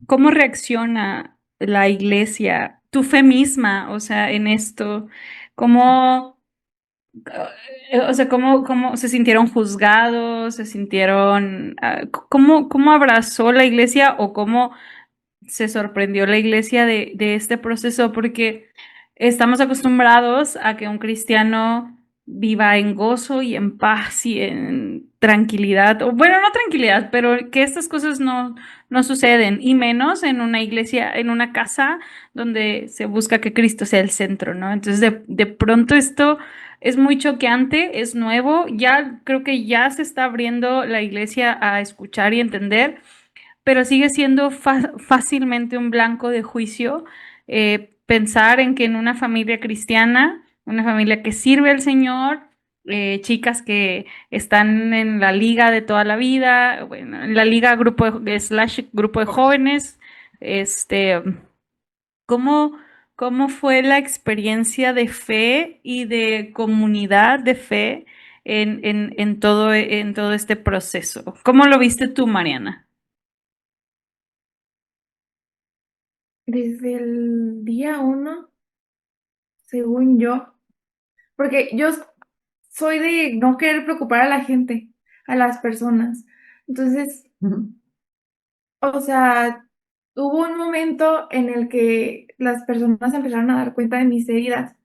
¿Cómo reacciona la iglesia, tu fe misma, o sea, en esto? ¿Cómo, o sea, cómo se sintieron juzgados? ¿Se sintieron, cómo abrazó la iglesia o cómo se sorprendió la iglesia de este proceso? Porque estamos acostumbrados a que un cristiano viva en gozo y en paz y en tranquilidad, o bueno, no tranquilidad, pero que estas cosas no suceden, y menos en una iglesia, en una casa donde se busca que Cristo sea el centro, ¿no? Entonces, de pronto esto es muy choqueante, es nuevo, ya creo que ya se está abriendo la iglesia a escuchar y entender, pero sigue siendo fácilmente un blanco de juicio, pensar en que en una familia cristiana, una familia que sirve al Señor, chicas que están en la liga de toda la vida, bueno, en la liga grupo de jóvenes, este, ¿cómo, cómo fue la experiencia de fe y de comunidad de fe en todo este proceso? ¿Cómo lo viste tú, Mariana? Desde el día uno, según yo, porque yo soy de no querer preocupar a la gente, a las personas. Entonces, o sea, hubo un momento en el que las personas empezaron a dar cuenta de mis heridas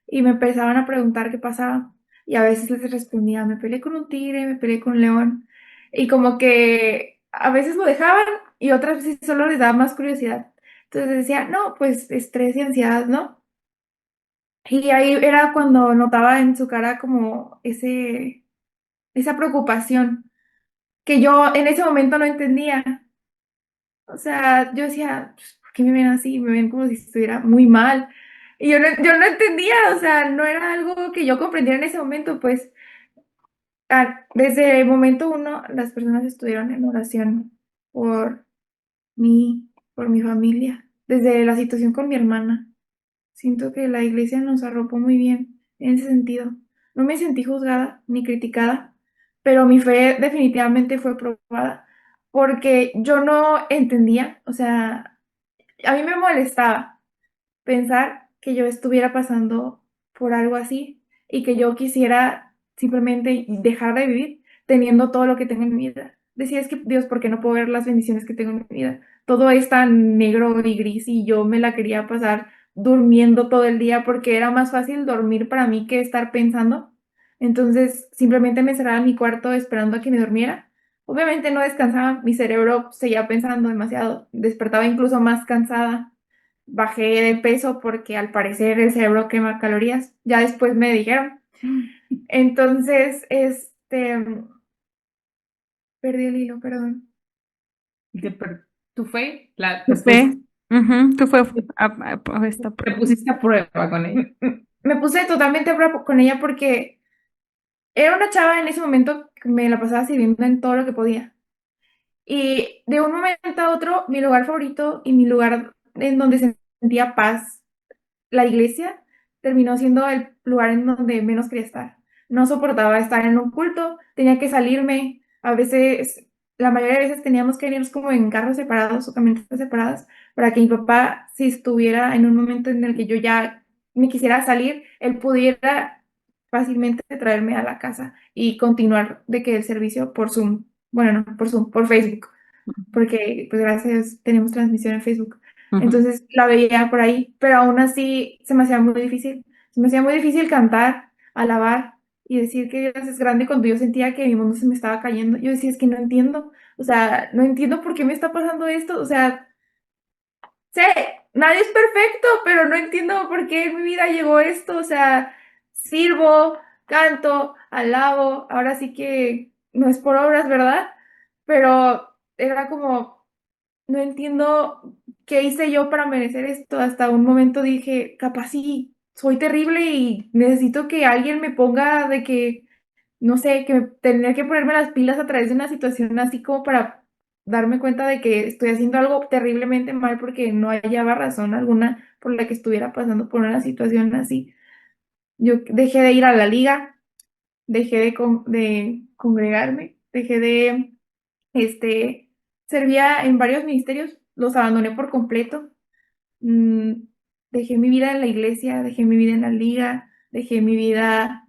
y me empezaban a preguntar qué pasaba. Y a veces les respondía, me peleé con un tigre, me peleé con un león. Y como que a veces lo dejaban y otras veces solo les daba más curiosidad. Entonces decía, no, pues estrés y ansiedad, ¿no? Y ahí era cuando notaba en su cara como esa preocupación que yo en ese momento no entendía. O sea, yo decía, pues, ¿por qué me ven así? Me ven como si estuviera muy mal. Y yo no entendía, o sea, no era algo que yo comprendiera en ese momento, pues desde el momento uno las personas estuvieron en oración por mí, por mi familia, desde la situación con mi hermana. Siento que la iglesia nos arropó muy bien en ese sentido. No me sentí juzgada ni criticada, pero mi fe definitivamente fue probada porque yo no entendía, o sea, a mí me molestaba pensar que yo estuviera pasando por algo así y que yo quisiera simplemente dejar de vivir teniendo todo lo que tengo en mi vida. Decía, es que Dios, ¿por qué no puedo ver las bendiciones que tengo en mi vida? Todo es tan negro y gris y yo me la quería pasar durmiendo todo el día porque era más fácil dormir para mí que estar pensando. Entonces simplemente me cerraba en mi cuarto esperando a que me durmiera. Obviamente no descansaba, mi cerebro seguía pensando demasiado, despertaba incluso más cansada. Bajé de peso porque al parecer el cerebro quema calorías. Ya después me dijeron. Entonces, perdí el hilo, perdón. Tu fe, Tu fe. Ujú, tu fe a esta te prueba. pusiste a prueba con ella. Me puse totalmente a prueba con ella porque era una chava en ese momento que me la pasaba sirviendo en todo lo que podía. Y de un momento a otro, mi lugar favorito y mi lugar en donde sentía paz, la iglesia, terminó siendo el lugar en donde menos quería estar. No soportaba estar en un culto, tenía que salirme. A veces la mayoría de veces teníamos que irnos como en carros separados o camionetas separadas para que mi papá, si estuviera en un momento en el que yo ya me quisiera salir, él pudiera fácilmente traerme a la casa y continuar de que el servicio por Zoom, bueno, no por Zoom, por Facebook, porque pues gracias a Dios tenemos transmisión en Facebook. Ujú. Entonces la veía por ahí, pero aún así se me hacía muy difícil. Se me hacía muy difícil cantar, alabar y decir que Dios es grande cuando yo sentía que mi mundo se me estaba cayendo. Yo decía, es que no entiendo, o sea, no entiendo por qué me está pasando esto, o sea, sé, nadie es perfecto, pero no entiendo por qué en mi vida llegó esto, o sea, sirvo, canto, alabo, ahora sí que no es por obras, ¿verdad? Pero era como, no entiendo qué hice yo para merecer esto. Hasta un momento dije, capaz sí, soy terrible y necesito que alguien me ponga de que, no sé, que tener que ponerme las pilas a través de una situación así como para darme cuenta de que estoy haciendo algo terriblemente mal porque no hallaba razón alguna por la que estuviera pasando por una situación así. Yo dejé de ir a la liga, dejé de congregarme, dejé de servía en varios ministerios, los abandoné por completo. Mm, Dejé mi vida en la iglesia, dejé mi vida en la liga, dejé mi vida,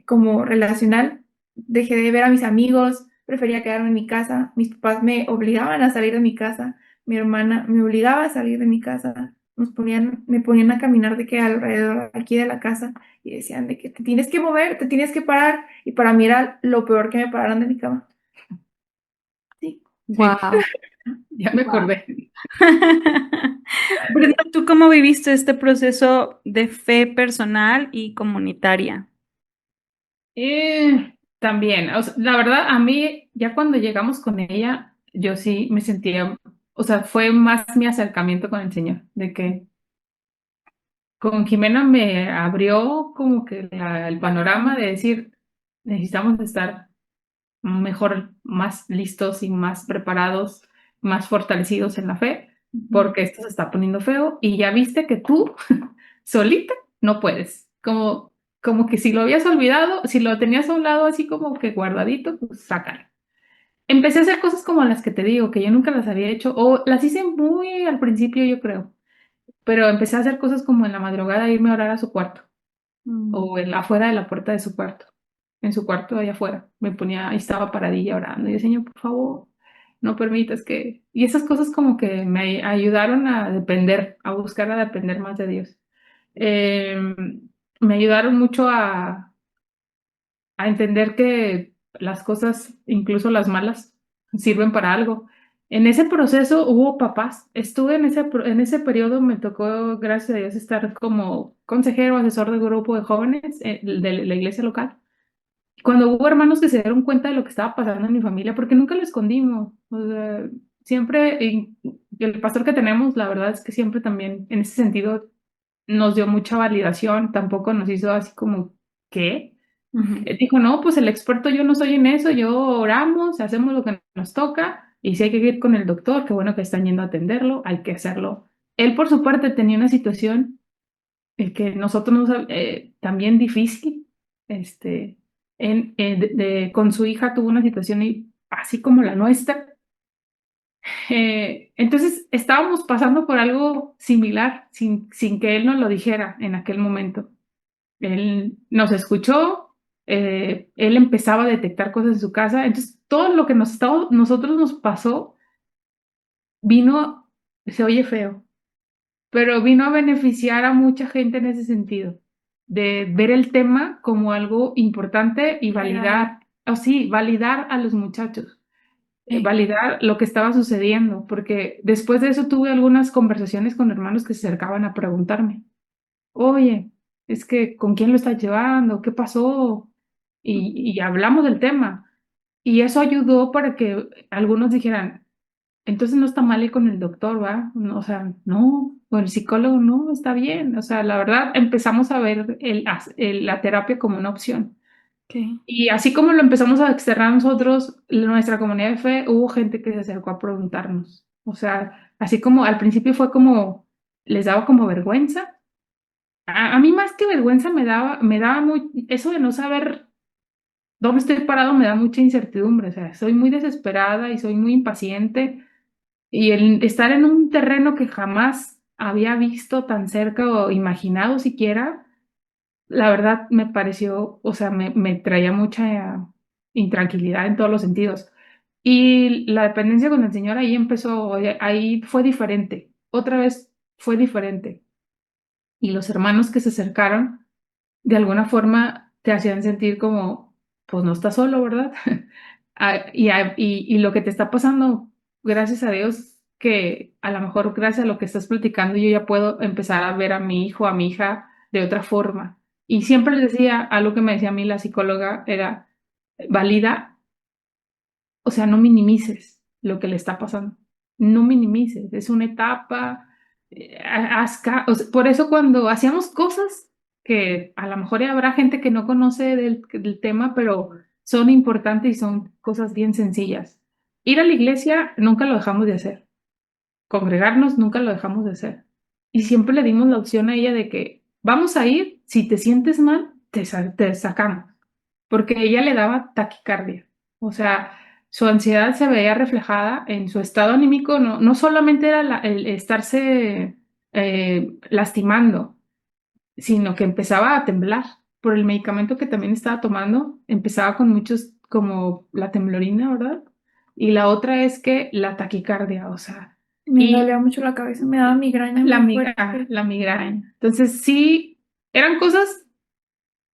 como relacional, dejé de ver a mis amigos, prefería quedarme en mi casa. Mis papás me obligaban a salir de mi casa, mi hermana me obligaba a salir de mi casa. Me ponían a caminar de que alrededor aquí de la casa y decían de que te tienes que mover, te tienes que parar. Y para mí era lo peor que me pararan de mi cama. Sí. Sí, Wow. ya me acordé. Brenda, ¿tú cómo viviste este proceso de fe personal y comunitaria? También, o sea, la verdad, a mí, ya cuando llegamos con ella, yo sí me sentía, o sea, fue más mi acercamiento con el Señor, de que con Jimena me abrió como que el panorama de decir, necesitamos estar mejor, más listos y más preparados, más fortalecidos en la fe, porque esto se está poniendo feo y ya viste que tú solita no puedes. Como que si lo habías olvidado, si lo tenías a un lado así como que guardadito, pues sácalo. Empecé a hacer cosas como las que te digo, que yo nunca las había hecho, o las hice muy al principio, yo creo, pero empecé a hacer cosas como en la madrugada irme a orar a su cuarto, Mm. o afuera de la puerta de su cuarto, en su cuarto allá afuera. Me ponía, ahí estaba paradilla orando, y yo, Señor, por favor, no permitas que... Y esas cosas como que me ayudaron a depender, a buscar a depender más de Dios. Eh, Me ayudaron mucho a entender que las cosas, incluso las malas, sirven para algo. En ese proceso hubo papás. Estuve en ese periodo, me tocó, gracias a Dios, estar como consejero, asesor de grupo de jóvenes de la iglesia local. Cuando hubo hermanos que se dieron cuenta de lo que estaba pasando en mi familia, porque nunca lo escondimos. O sea, siempre, y el pastor que tenemos, la verdad es que siempre también, en ese sentido, nos dio mucha validación, tampoco nos hizo así como, ¿qué? Ujú. Dijo, no, pues el experto yo no soy en eso, yo oramos, hacemos lo que nos toca, y si hay que ir con el doctor, qué bueno que están yendo a atenderlo, hay que hacerlo. Él por su parte tenía una situación que nosotros nos, también difícil, con su hija tuvo una situación así como la nuestra. Entonces estábamos pasando por algo similar sin que él nos lo dijera en aquel momento. Él nos escuchó, él empezaba a detectar cosas en su casa, entonces todo lo que nosotros nos pasó vino, se oye feo, pero vino a beneficiar a mucha gente en ese sentido, de ver el tema como algo importante y validar, o sí, validar a los muchachos, validar lo que estaba sucediendo, porque después de eso tuve algunas conversaciones con hermanos que se acercaban a preguntarme, oye, es que ¿con quién lo estás llevando? ¿Qué pasó? Y hablamos del tema. Y eso ayudó para que algunos dijeran, entonces no está mal ir con el doctor, ¿va? No, o sea, no, con el psicólogo no, está bien. O sea, la verdad empezamos a ver la terapia como una opción. Okay. Y así como lo empezamos a externar nosotros, nuestra comunidad de fe, hubo gente que se acercó a preguntarnos. O sea, así como al principio fue como, les daba como vergüenza. A mí más que vergüenza me daba muy, eso de no saber dónde estoy parado me da mucha incertidumbre, o sea, soy muy desesperada y soy muy impaciente y el estar en un terreno que jamás había visto tan cerca o imaginado siquiera, la verdad me pareció, o sea, me traía mucha intranquilidad en todos los sentidos. Y la dependencia con el Señor ahí empezó, ahí fue diferente, otra vez fue diferente. Y los hermanos que se acercaron, de alguna forma te hacían sentir como, pues no estás solo, ¿verdad? Y lo que te está pasando, gracias a Dios, que a lo mejor gracias a lo que estás platicando, yo ya puedo empezar a ver a mi hijo, a mi hija de otra forma. Y siempre les decía, algo que me decía a mí la psicóloga era, valida, o sea, no minimices lo que le está pasando. No minimices, es una etapa. O sea, por eso cuando hacíamos cosas que a lo mejor habrá gente que no conoce del tema, pero son importantes y son cosas bien sencillas. Ir a la iglesia nunca lo dejamos de hacer. Congregarnos nunca lo dejamos de hacer. Y siempre le dimos la opción a ella de que vamos a ir, si te sientes mal, te sacamos porque ella le daba taquicardia. O sea, su ansiedad se veía reflejada en su estado anímico, no solamente era el estarse lastimando, sino que empezaba a temblar. Por el medicamento que también estaba tomando, empezaba con muchos, como la temblorina, ¿verdad? Y la otra es que la taquicardia, o sea, Me dolía mucho la cabeza, me daba migraña muy fuerte. la migraña. Entonces, sí, eran cosas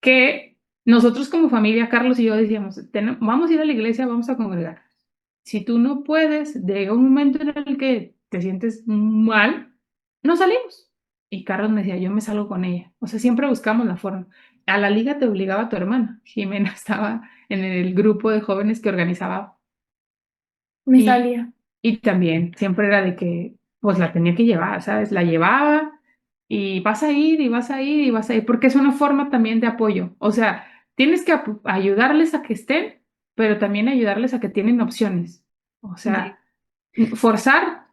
que nosotros como familia, Carlos y yo decíamos, vamos a ir a la iglesia, vamos a congregar. Si tú no puedes, llega un momento en el que te sientes mal, no salimos. Y Carlos me decía, yo me salgo con ella. O sea, siempre buscamos la forma. A la liga te obligaba tu hermana. Jimena estaba en el grupo de jóvenes que organizaba. Me Y, salía. y también, siempre era de que, pues la tenía que llevar, ¿sabes? La llevaba y vas a ir y vas a ir y vas a ir, porque es una forma también de apoyo. O sea, tienes que ayudarles a que estén, pero también ayudarles a que tienen opciones. O sea, forzar,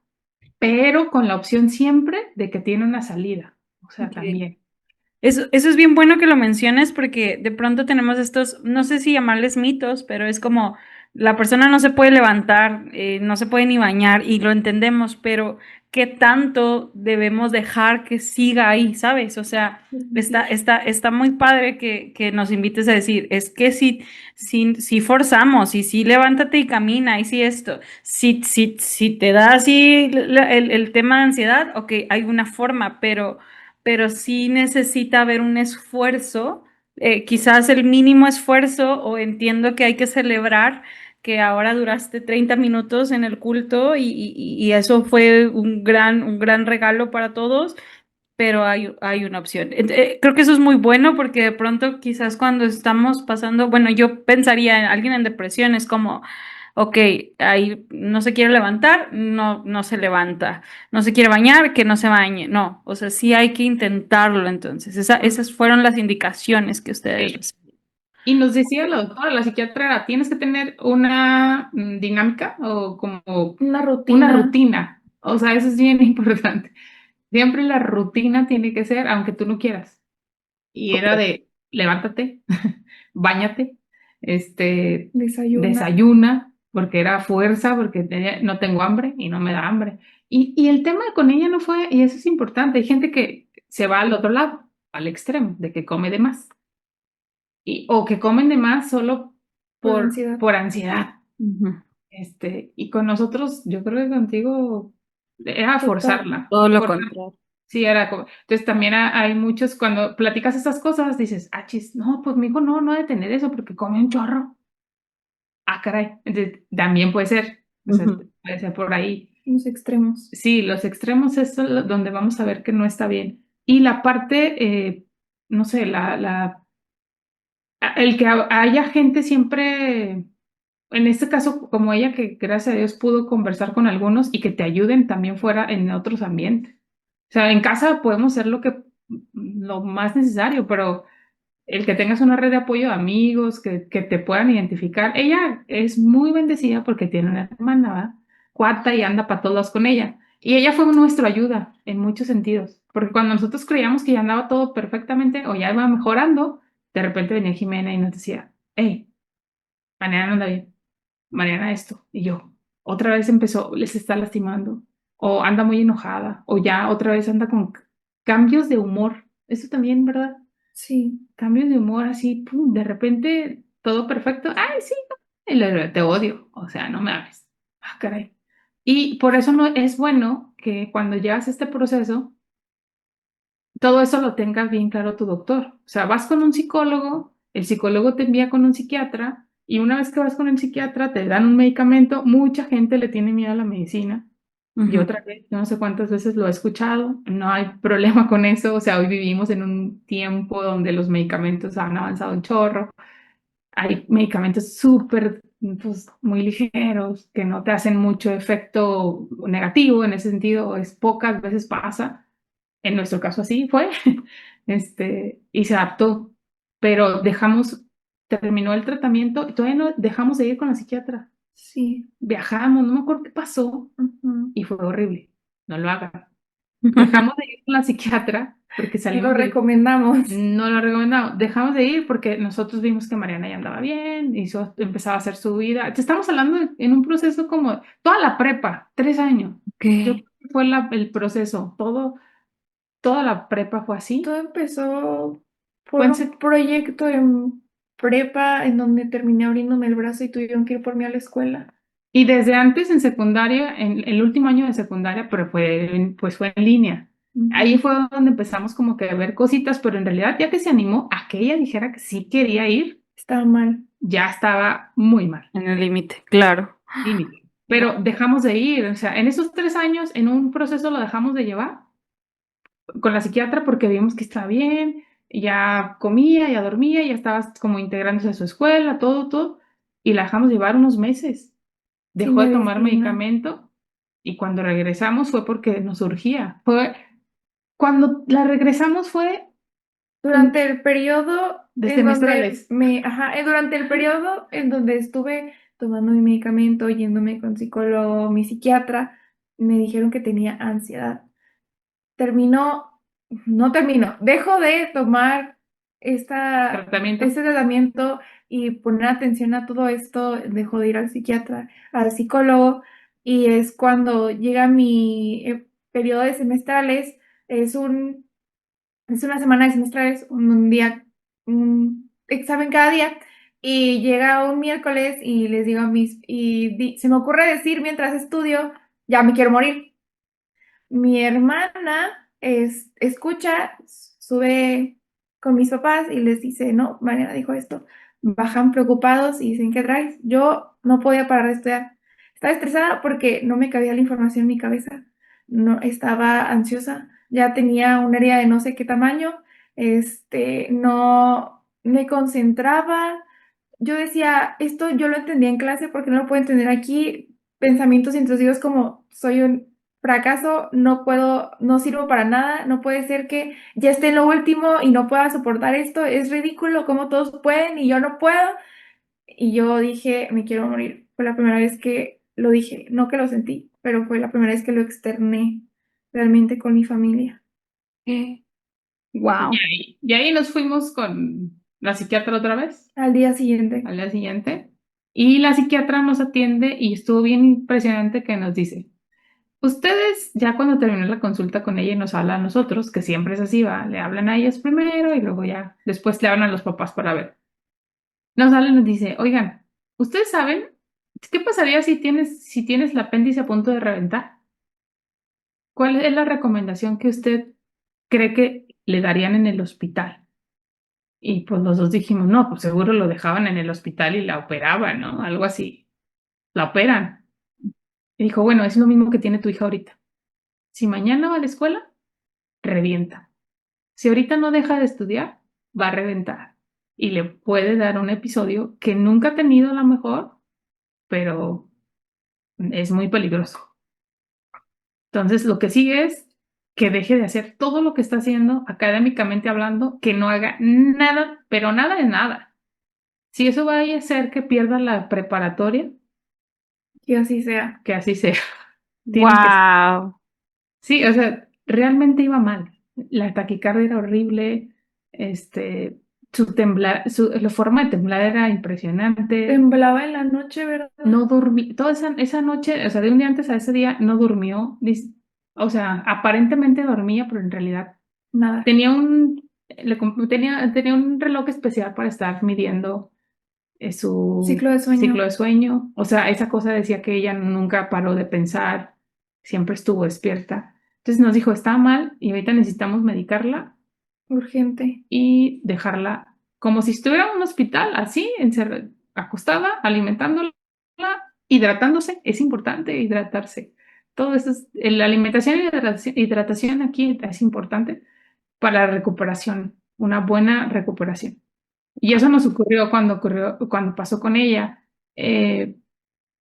pero con la opción siempre de que tiene una salida. O sea, Okay. también. Eso es bien bueno que lo menciones porque de pronto tenemos estos, no sé si llamarles mitos, pero es como la persona no se puede levantar, no se puede ni bañar y lo entendemos, pero ¿qué tanto debemos dejar que siga ahí, sabes? O sea, está muy padre que nos invites a decir, es que si forzamos y si levántate y camina y si esto, si te da así el tema de ansiedad, ok, hay una forma, pero sí necesita haber un esfuerzo, quizás el mínimo esfuerzo, o entiendo que hay que celebrar que ahora duraste 30 minutos en el culto y eso fue un gran regalo para todos, pero hay una opción. Creo que eso es muy bueno porque de pronto quizás cuando estamos pasando, bueno, yo pensaría en alguien en depresión, es como, ok, ahí no se quiere levantar, no se levanta, no se quiere bañar, que no se bañe, no, o sea, sí hay que intentarlo entonces. Esas fueron las indicaciones que ustedes Sí. recibieron. Y nos decía la doctora, la psiquiatra, tienes que tener una dinámica o como Una una rutina. rutina. O sea, eso es bien importante. Siempre la rutina tiene que ser, aunque tú no quieras. Y era de levántate, báñate, Desayuna. desayuna, porque era fuerza, porque no tengo hambre y no me da hambre. Y el tema con ella no fue, y eso es importante, hay gente que se va al otro lado, al extremo, de que come de más. O que comen de más solo Por ansiedad. por ansiedad. Ujú. Y con nosotros, yo creo que contigo era Total. forzarla. Todo lo contrario. Sí, era como. Entonces también hay muchos, cuando platicas estas cosas, dices, ah, chis, no, pues mi hijo no ha de tener eso porque come un chorro. Ah, caray. Entonces, también puede ser, o sea, Ujú. puede ser por ahí. Los extremos. Sí, los extremos es donde vamos a ver que no está bien. Y la parte, no sé, el que haya gente siempre, en este caso como ella, que gracias a Dios pudo conversar con algunos y que te ayuden también fuera en otros ambientes. O sea, en casa podemos hacer lo más necesario, pero el que tengas una red de apoyo de amigos que te puedan identificar. Ella es muy bendecida porque tiene una hermana, ¿verdad? Cuata y anda para todos con ella. Y ella fue nuestra ayuda en muchos sentidos, porque cuando nosotros creíamos que ya andaba todo perfectamente o ya iba mejorando, de repente venía Jimena y nos decía, hey, Mariana no anda bien, Mariana esto. Y yo, otra vez empezó, les está lastimando, o anda muy enojada, o ya otra vez anda con cambios de humor. Eso también, ¿verdad? Sí, Cambios de humor así, pum, de repente todo perfecto. Ay, sí, te odio. O sea, no me hables. Ah, caray. Y por eso no es bueno que cuando llegas a este proceso, todo eso lo tenga bien claro tu doctor. O sea, vas con un psicólogo, el psicólogo te envía con un psiquiatra y una vez que vas con el psiquiatra te dan un medicamento. Mucha gente le tiene miedo a la medicina. Yo Ujú. otra vez, yo no sé cuántas veces lo he escuchado, no hay problema con eso. O sea, hoy vivimos en un tiempo donde los medicamentos han avanzado un chorro. Hay medicamentos súper, pues, muy ligeros que no te hacen mucho efecto negativo en ese sentido, es pocas veces pasa. En nuestro caso así fue, y se adaptó, pero terminó el tratamiento y todavía no dejamos de ir con la psiquiatra. sí. Viajamos, no me acuerdo qué pasó Ujú. y fue horrible. No lo hagan. Dejamos de ir con la psiquiatra porque Lo salimos de... recomendamos. No lo recomendamos. Dejamos de ir porque nosotros vimos que Mariana ya andaba bien, empezaba a hacer su vida. Te estamos hablando en un proceso como toda la prepa, 3 años. Yo Ok. creo que fue el proceso, toda la prepa fue así. Todo empezó Fue por en un proyecto en prepa en donde terminé abriéndome el brazo y tuvieron que ir por mí a la escuela. Y desde antes en secundaria, en el último año de secundaria, pero pues fue en línea. Ahí Ujú. fue donde empezamos como que a ver cositas, pero en realidad ya que se animó a que ella dijera que sí quería ir, Estaba mal. ya estaba muy mal, En el límite, claro. límite. Guau. Pero dejamos de ir, o sea, en esos 3 años, en un proceso lo dejamos de llevar con la psiquiatra porque vimos que estaba bien, ya comía, ya dormía, ya estaba como integrándose a su escuela, todo, todo, y la dejamos llevar unos meses. Sí, Dejó de tomar medicina. medicamento y cuando regresamos fue porque nos urgía. Cuando la regresamos fue Durante el periodo de en donde semestrales. durante el periodo en donde estuve tomando mi medicamento, yéndome con psicólogo, mi psiquiatra, me dijeron que tenía ansiedad. Terminó, no terminó, dejo de tomar Tratamiento. este tratamiento y poner atención a todo esto, dejo de ir al psiquiatra, al psicólogo, y es cuando llega mi periodo de semestrales, es es una semana de semestrales, un día, un examen cada día, y llega un miércoles y les digo a se me ocurre decir mientras estudio, ya me quiero morir. Mi hermana escucha, sube con mis papás y les dice, no, Mariana dijo esto. Bajan preocupados y dicen, ¿qué traes? Yo no podía parar de estudiar. Estaba estresada porque no me cabía la información en mi cabeza. No, estaba ansiosa. Ya tenía una herida de no sé qué tamaño. No me concentraba. Yo decía, esto yo lo entendía en clase porque no lo puedo entender aquí. Pensamientos intrusivos como soy un fracaso, no puedo, no sirvo para nada, no puede ser que ya esté en lo último y no pueda soportar esto, es ridículo como todos pueden y yo no puedo. Y yo dije, me quiero morir. Fue la primera vez que lo dije, no que lo sentí, pero fue la primera vez que lo externé realmente con mi familia. Y Wow. ahí nos fuimos con la psiquiatra otra vez, Al día siguiente, al día siguiente. Y la psiquiatra nos atiende y estuvo bien impresionante que nos dice, ustedes ya cuando terminó la consulta con ella y nos habla a nosotros, que siempre es así, va, le hablan a ellas primero y luego ya, después le hablan a los papás para ver. Nos habla y nos dice, oigan, ¿ustedes saben qué pasaría si tienes el apéndice a punto de reventar? ¿Cuál es la recomendación que usted cree que le darían en el hospital? Y pues los dos dijimos, no, pues seguro lo dejaban en el hospital y la operaban, ¿no? Algo así. La operan. Y dijo, bueno, es lo mismo que tiene tu hija ahorita. Si mañana va a la escuela, revienta. Si ahorita no deja de estudiar, va a reventar. Y le puede dar un episodio que nunca ha tenido a lo mejor, pero es muy peligroso. Entonces, lo que sigue es que deje de hacer todo lo que está haciendo académicamente hablando, que no haga nada, pero nada de nada. Si eso va a hacer que pierda la preparatoria, que así sea. que así sea. Tiene que ser. Wow. Sí, o sea, realmente iba mal. La taquicardia era horrible. Este, La forma de temblar era impresionante. Temblaba en la noche, ¿verdad? No dormí, toda esa noche, o sea, de un día antes a ese día no durmió. O sea, aparentemente dormía, pero en realidad Nada. tenía tenía un reloj especial para estar midiendo su Ciclo de sueño. ciclo de sueño. O sea, esa cosa decía que ella nunca paró de pensar, siempre estuvo despierta. Entonces nos dijo, está mal y ahorita necesitamos medicarla Urgente. y dejarla como si estuviera en un hospital, así, acostada, alimentándola, hidratándose. Es importante hidratarse. Todo esto la alimentación y hidratación aquí es importante para la recuperación, una buena recuperación. Y eso nos ocurrió cuando pasó con ella. Eh,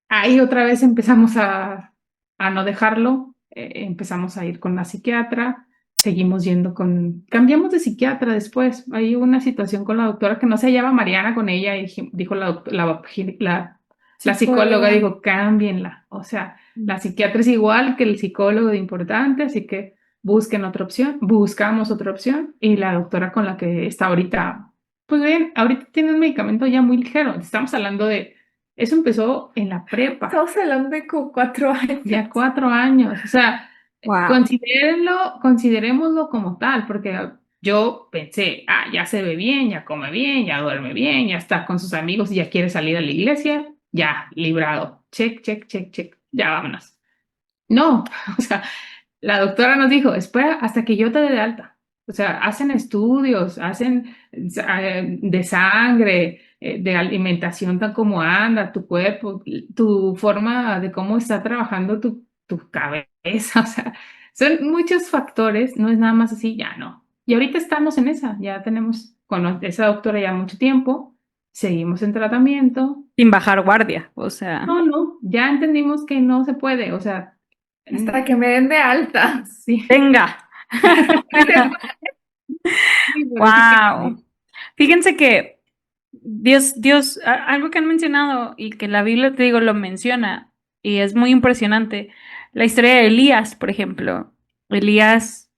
Ahí otra vez empezamos a no dejarlo, empezamos a ir con la psiquiatra, seguimos cambiamos de psiquiatra después. Hay una situación con la doctora que no se hallaba Mariana con ella y dijo la psicóloga, dijo, cámbienla. O sea, la psiquiatra es igual que el psicólogo de importante, así que busquen otra opción, buscamos otra opción y la doctora con la que está ahorita, pues bien, ahorita tiene un medicamento ya muy ligero. Estamos hablando de eso empezó en la prepa, Estamos hablando de como 4 años. ya 4 años. O sea, Wow. considerémoslo como tal, porque yo pensé, ya se ve bien, ya come bien, ya duerme bien, ya está con sus amigos y ya quiere salir a la iglesia, ya, librado. Check, check, check, check, ya vámonos. No, o sea, la doctora nos dijo, espera hasta que yo te dé de alta. O sea, hacen estudios, hacen de sangre, de alimentación, tan como anda tu cuerpo, tu forma de cómo está trabajando tu cabeza. O sea, son muchos factores, no es nada más así, ya no. Y ahorita estamos en esa, ya tenemos con esa doctora ya mucho tiempo, seguimos en tratamiento. Sin bajar guardia, o sea. No, ya entendimos que no se puede, o sea, Hasta que me den de alta. sí. Venga. Sí, pero sí Wow. Fíjense que algo que han mencionado y que la Biblia, te digo, lo menciona y es muy impresionante. La historia de Elías, por ejemplo. Elías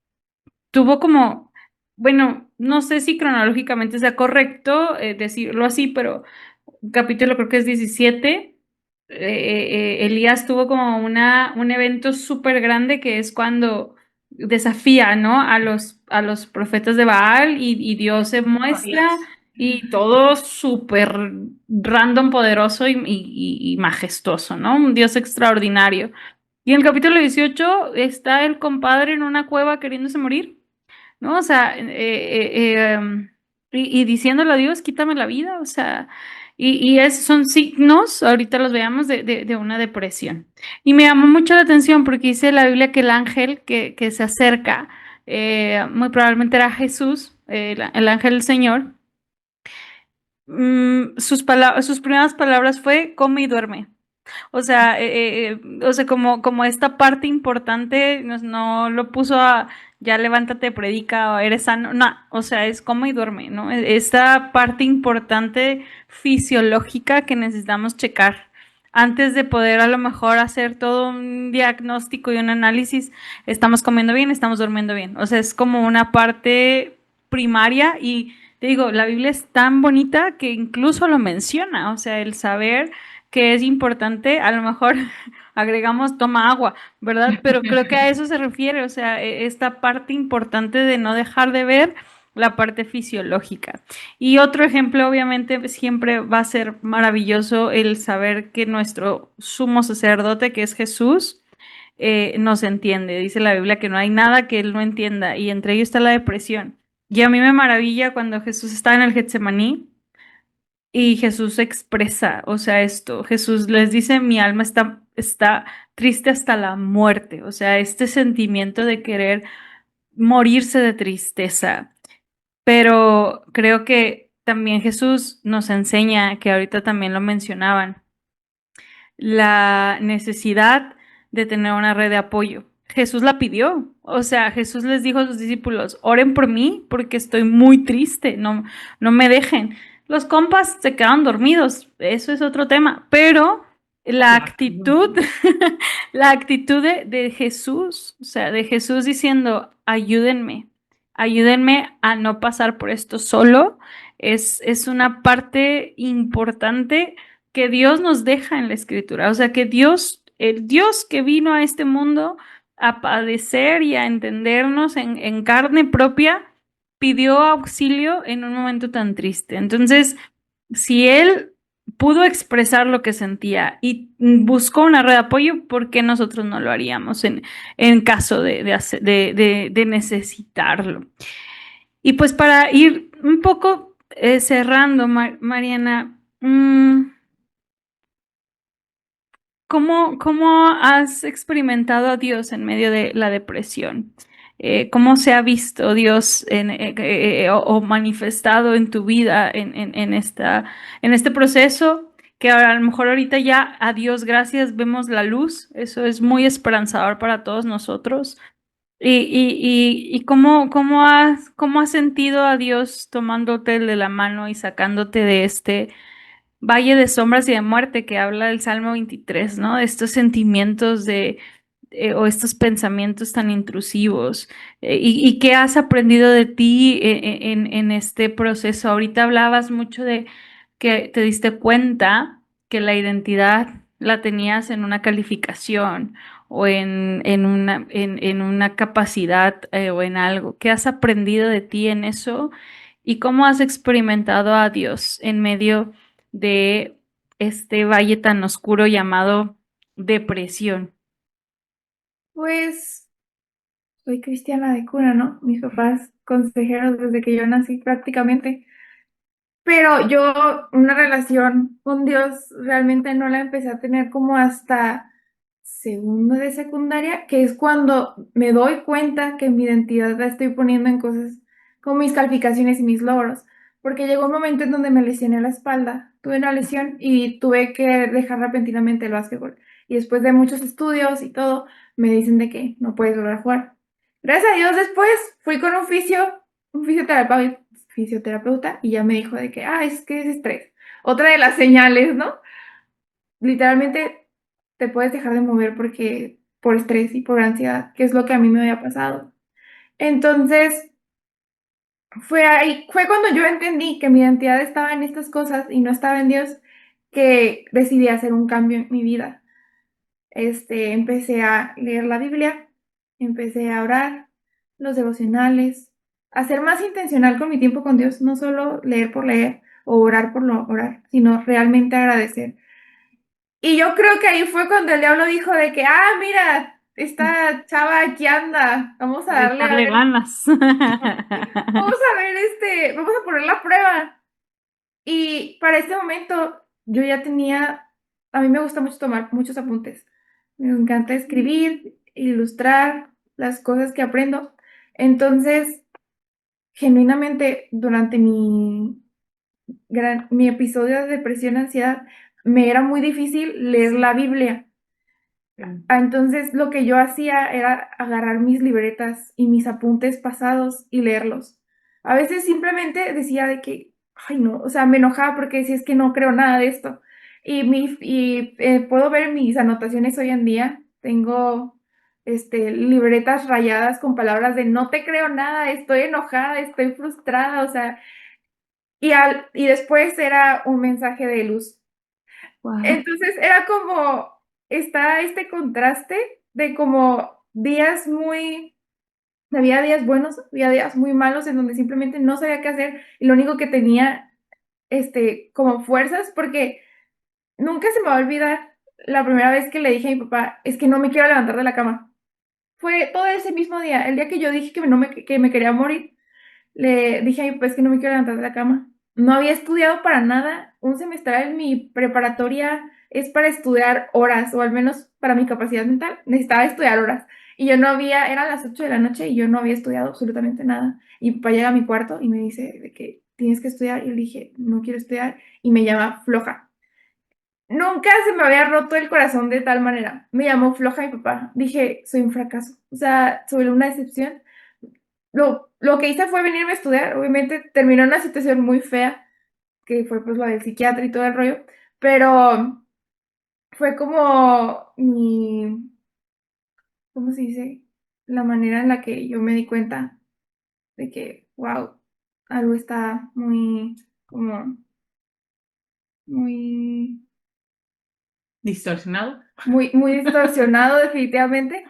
tuvo como, bueno, no sé si cronológicamente sea correcto decirlo así, pero capítulo creo que es 17. Elías tuvo como un evento súper grande que es cuando desafía, ¿no? A los profetas de Baal y Dios se muestra y todo súper random, poderoso y majestuoso, ¿no? Un Dios extraordinario. Y en el capítulo 18 está el compadre en una cueva queriéndose morir, ¿no? O sea, y diciéndole a Dios, quítame la vida, o sea, son signos, ahorita los veamos, de una depresión. Y me llamó mucho la atención porque dice la Biblia que el ángel que se acerca, muy probablemente era Jesús, el ángel del Señor, sus primeras palabras fue, come y duerme. O sea, como esta parte importante no lo puso a ya levántate, predica, o eres sano, no, o sea, es come y duerme, ¿no? Esta parte importante fisiológica que necesitamos checar antes de poder a lo mejor hacer todo un diagnóstico y un análisis, estamos comiendo bien, estamos durmiendo bien, o sea, es como una parte primaria y te digo, la Biblia es tan bonita que incluso lo menciona, o sea, el saber que es importante, a lo mejor agregamos toma agua, ¿verdad? Pero creo que a eso se refiere, o sea, esta parte importante de no dejar de ver la parte fisiológica. Y otro ejemplo, obviamente, siempre va a ser maravilloso el saber que nuestro sumo sacerdote, que es Jesús, nos entiende. Dice la Biblia que no hay nada que él no entienda, y entre ellos está la depresión. Y a mí me maravilla cuando Jesús está en el Getsemaní y Jesús expresa, o sea, esto, Jesús les dice, mi alma está triste hasta la muerte, o sea, este sentimiento de querer morirse de tristeza. Pero creo que también Jesús nos enseña, que ahorita también lo mencionaban, la necesidad de tener una red de apoyo. Jesús la pidió, o sea, Jesús les dijo a sus discípulos, oren por mí porque estoy muy triste, no me dejen. Los compas se quedaron dormidos, eso es otro tema, pero la actitud, la actitud de Jesús, o sea, de Jesús diciendo, ayúdenme a no pasar por esto solo, es una parte importante que Dios nos deja en la Escritura. O sea, que Dios, el Dios que vino a este mundo a padecer y a entendernos en carne propia, pidió auxilio en un momento tan triste. Entonces, si Él pudo expresar lo que sentía y buscó una red de apoyo, ¿por qué nosotros no lo haríamos en caso de necesitarlo? Y pues para ir un poco cerrando, Mariana, ¿cómo has experimentado a Dios en medio de la depresión? ¿Cómo se ha visto Dios o manifestado en tu vida en este proceso? Que ahora, a lo mejor ahorita ya, a Dios gracias, vemos la luz. Eso es muy esperanzador para todos nosotros. ¿Y cómo has sentido a Dios tomándote de la mano y sacándote de este valle de sombras y de muerte que habla el Salmo 23, ¿no? De estos sentimientos o estos pensamientos tan intrusivos? ¿Y qué has aprendido de ti en este proceso? Ahorita hablabas mucho de que te diste cuenta que la identidad la tenías en una calificación o en una capacidad o en algo. ¿Qué has aprendido de ti en eso? ¿Y cómo has experimentado a Dios en medio de este valle tan oscuro llamado depresión? Pues soy cristiana de cuna, ¿no? Mis papás consejeros desde que yo nací prácticamente. Pero yo una relación con Dios realmente no la empecé a tener como hasta segundo de secundaria, que es cuando me doy cuenta que mi identidad la estoy poniendo en cosas como mis calificaciones y mis logros. Porque llegó un momento en donde me lesioné la espalda, tuve una lesión y tuve que dejar repentinamente el básquetbol. Y después de muchos estudios y todo, me dicen de que no puedes volver a jugar. Gracias a Dios después fui con un fisioterapeuta y ya me dijo de que, es que es estrés. Otra de las señales, ¿no? Literalmente te puedes dejar de mover porque por estrés y por ansiedad, que es lo que a mí me había pasado. Entonces, fue cuando yo entendí que mi identidad estaba en estas cosas y no estaba en Dios, que decidí hacer un cambio en mi vida. Empecé a leer la Biblia, empecé a orar, los devocionales, a ser más intencional con mi tiempo con Dios, no solo leer por leer o orar por orar, sino realmente agradecer. Y yo creo que ahí fue cuando el diablo dijo de que, mira, esta chava aquí anda, vamos a De darle a echarle ver, ganas. vamos a poner la prueba. Y para este momento yo ya a mí me gusta mucho tomar muchos apuntes. Me encanta escribir, ilustrar las cosas que aprendo. Entonces, genuinamente, durante mi episodio de depresión, ansiedad, me era muy difícil leer la Biblia. Entonces, lo que yo hacía era agarrar mis libretas y mis apuntes pasados y leerlos. A veces simplemente decía de que, ay no, o sea, me enojaba porque decía es que no creo nada de esto. Y puedo ver mis anotaciones hoy en día. Tengo libretas rayadas con palabras de no te creo nada, estoy enojada, estoy frustrada, o sea, y después era un mensaje de luz. Wow. Entonces era como, está este contraste de como había días buenos, había días muy malos en donde simplemente no sabía qué hacer y lo único que tenía, como fuerzas, porque nunca se me va a olvidar la primera vez que le dije a mi papá, es que no me quiero levantar de la cama. Fue todo ese mismo día, el día que yo dije que me quería morir. Le dije a mi papá, es que no me quiero levantar de la cama. No había estudiado para nada. Un semestral en mi preparatoria es para estudiar horas, o al menos para mi capacidad mental, necesitaba estudiar horas. Y yo no había, eran las 8 de la noche y yo no había estudiado absolutamente nada. Y mi papá llega a mi cuarto y me dice de que tienes que estudiar. Y le dije, no quiero estudiar. Y me llama floja. Nunca se me había roto el corazón de tal manera. Me llamó floja mi papá. Dije, soy un fracaso. O sea, soy una decepción. Lo que hice fue venirme a estudiar. Obviamente terminó en una situación muy fea, que fue pues lo del psiquiatra y todo el rollo, pero fue como ¿cómo se dice? La manera en la que yo me di cuenta de que, wow, algo está muy, como, muy, Distorsionado. muy distorsionado definitivamente.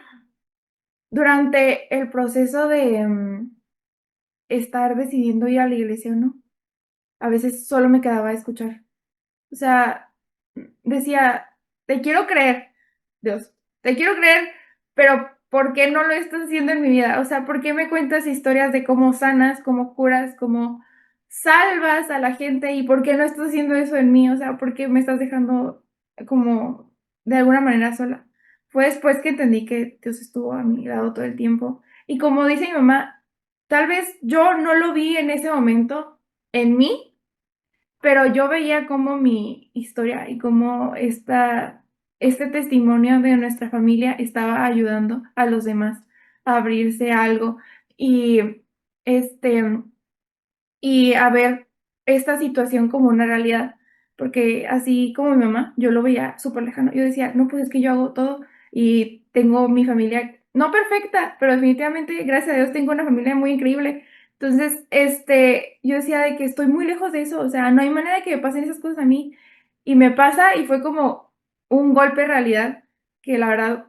Durante el proceso de estar decidiendo ir a la iglesia o no, a veces solo me quedaba a escuchar. O sea, decía, te quiero creer, Dios, te quiero creer, pero ¿por qué no lo estás haciendo en mi vida? O sea, ¿por qué me cuentas historias de cómo sanas, cómo curas, cómo salvas a la gente y por qué no estás haciendo eso en mí? O sea, ¿por qué me estás dejando como de alguna manera sola? Fue después que entendí que Dios estuvo a mi lado todo el tiempo. Y como dice mi mamá, tal vez yo no lo vi en ese momento en mí, pero yo veía cómo mi historia y cómo este testimonio de nuestra familia estaba ayudando a los demás a abrirse a algo y, este, y a ver esta situación como una realidad, porque así como mi mamá, yo lo veía súper lejano. Yo decía, no, pues es que yo hago todo y tengo mi familia, no perfecta, pero definitivamente, gracias a Dios, tengo una familia muy increíble. Entonces, yo decía de que estoy muy lejos de eso, o sea, no hay manera de que me pasen esas cosas a mí. Y me pasa y fue como un golpe de realidad que la verdad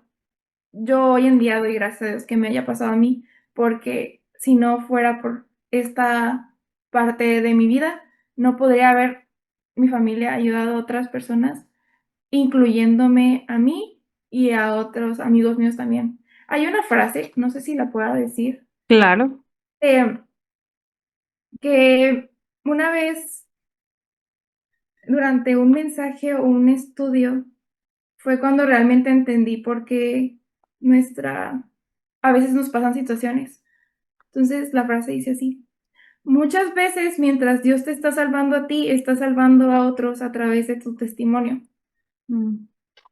yo hoy en día doy gracias a Dios que me haya pasado a mí, porque si no fuera por esta parte de mi vida, no podría haber mi familia ayudado a otras personas, incluyéndome a mí y a otros amigos míos también. Hay una frase, no sé si la pueda decir, Claro. eh, que una vez durante un mensaje o un estudio fue cuando realmente entendí por qué a veces nos pasan situaciones. Entonces la frase dice así: muchas veces mientras Dios te está salvando a ti, está salvando a otros a través de tu testimonio. Mm.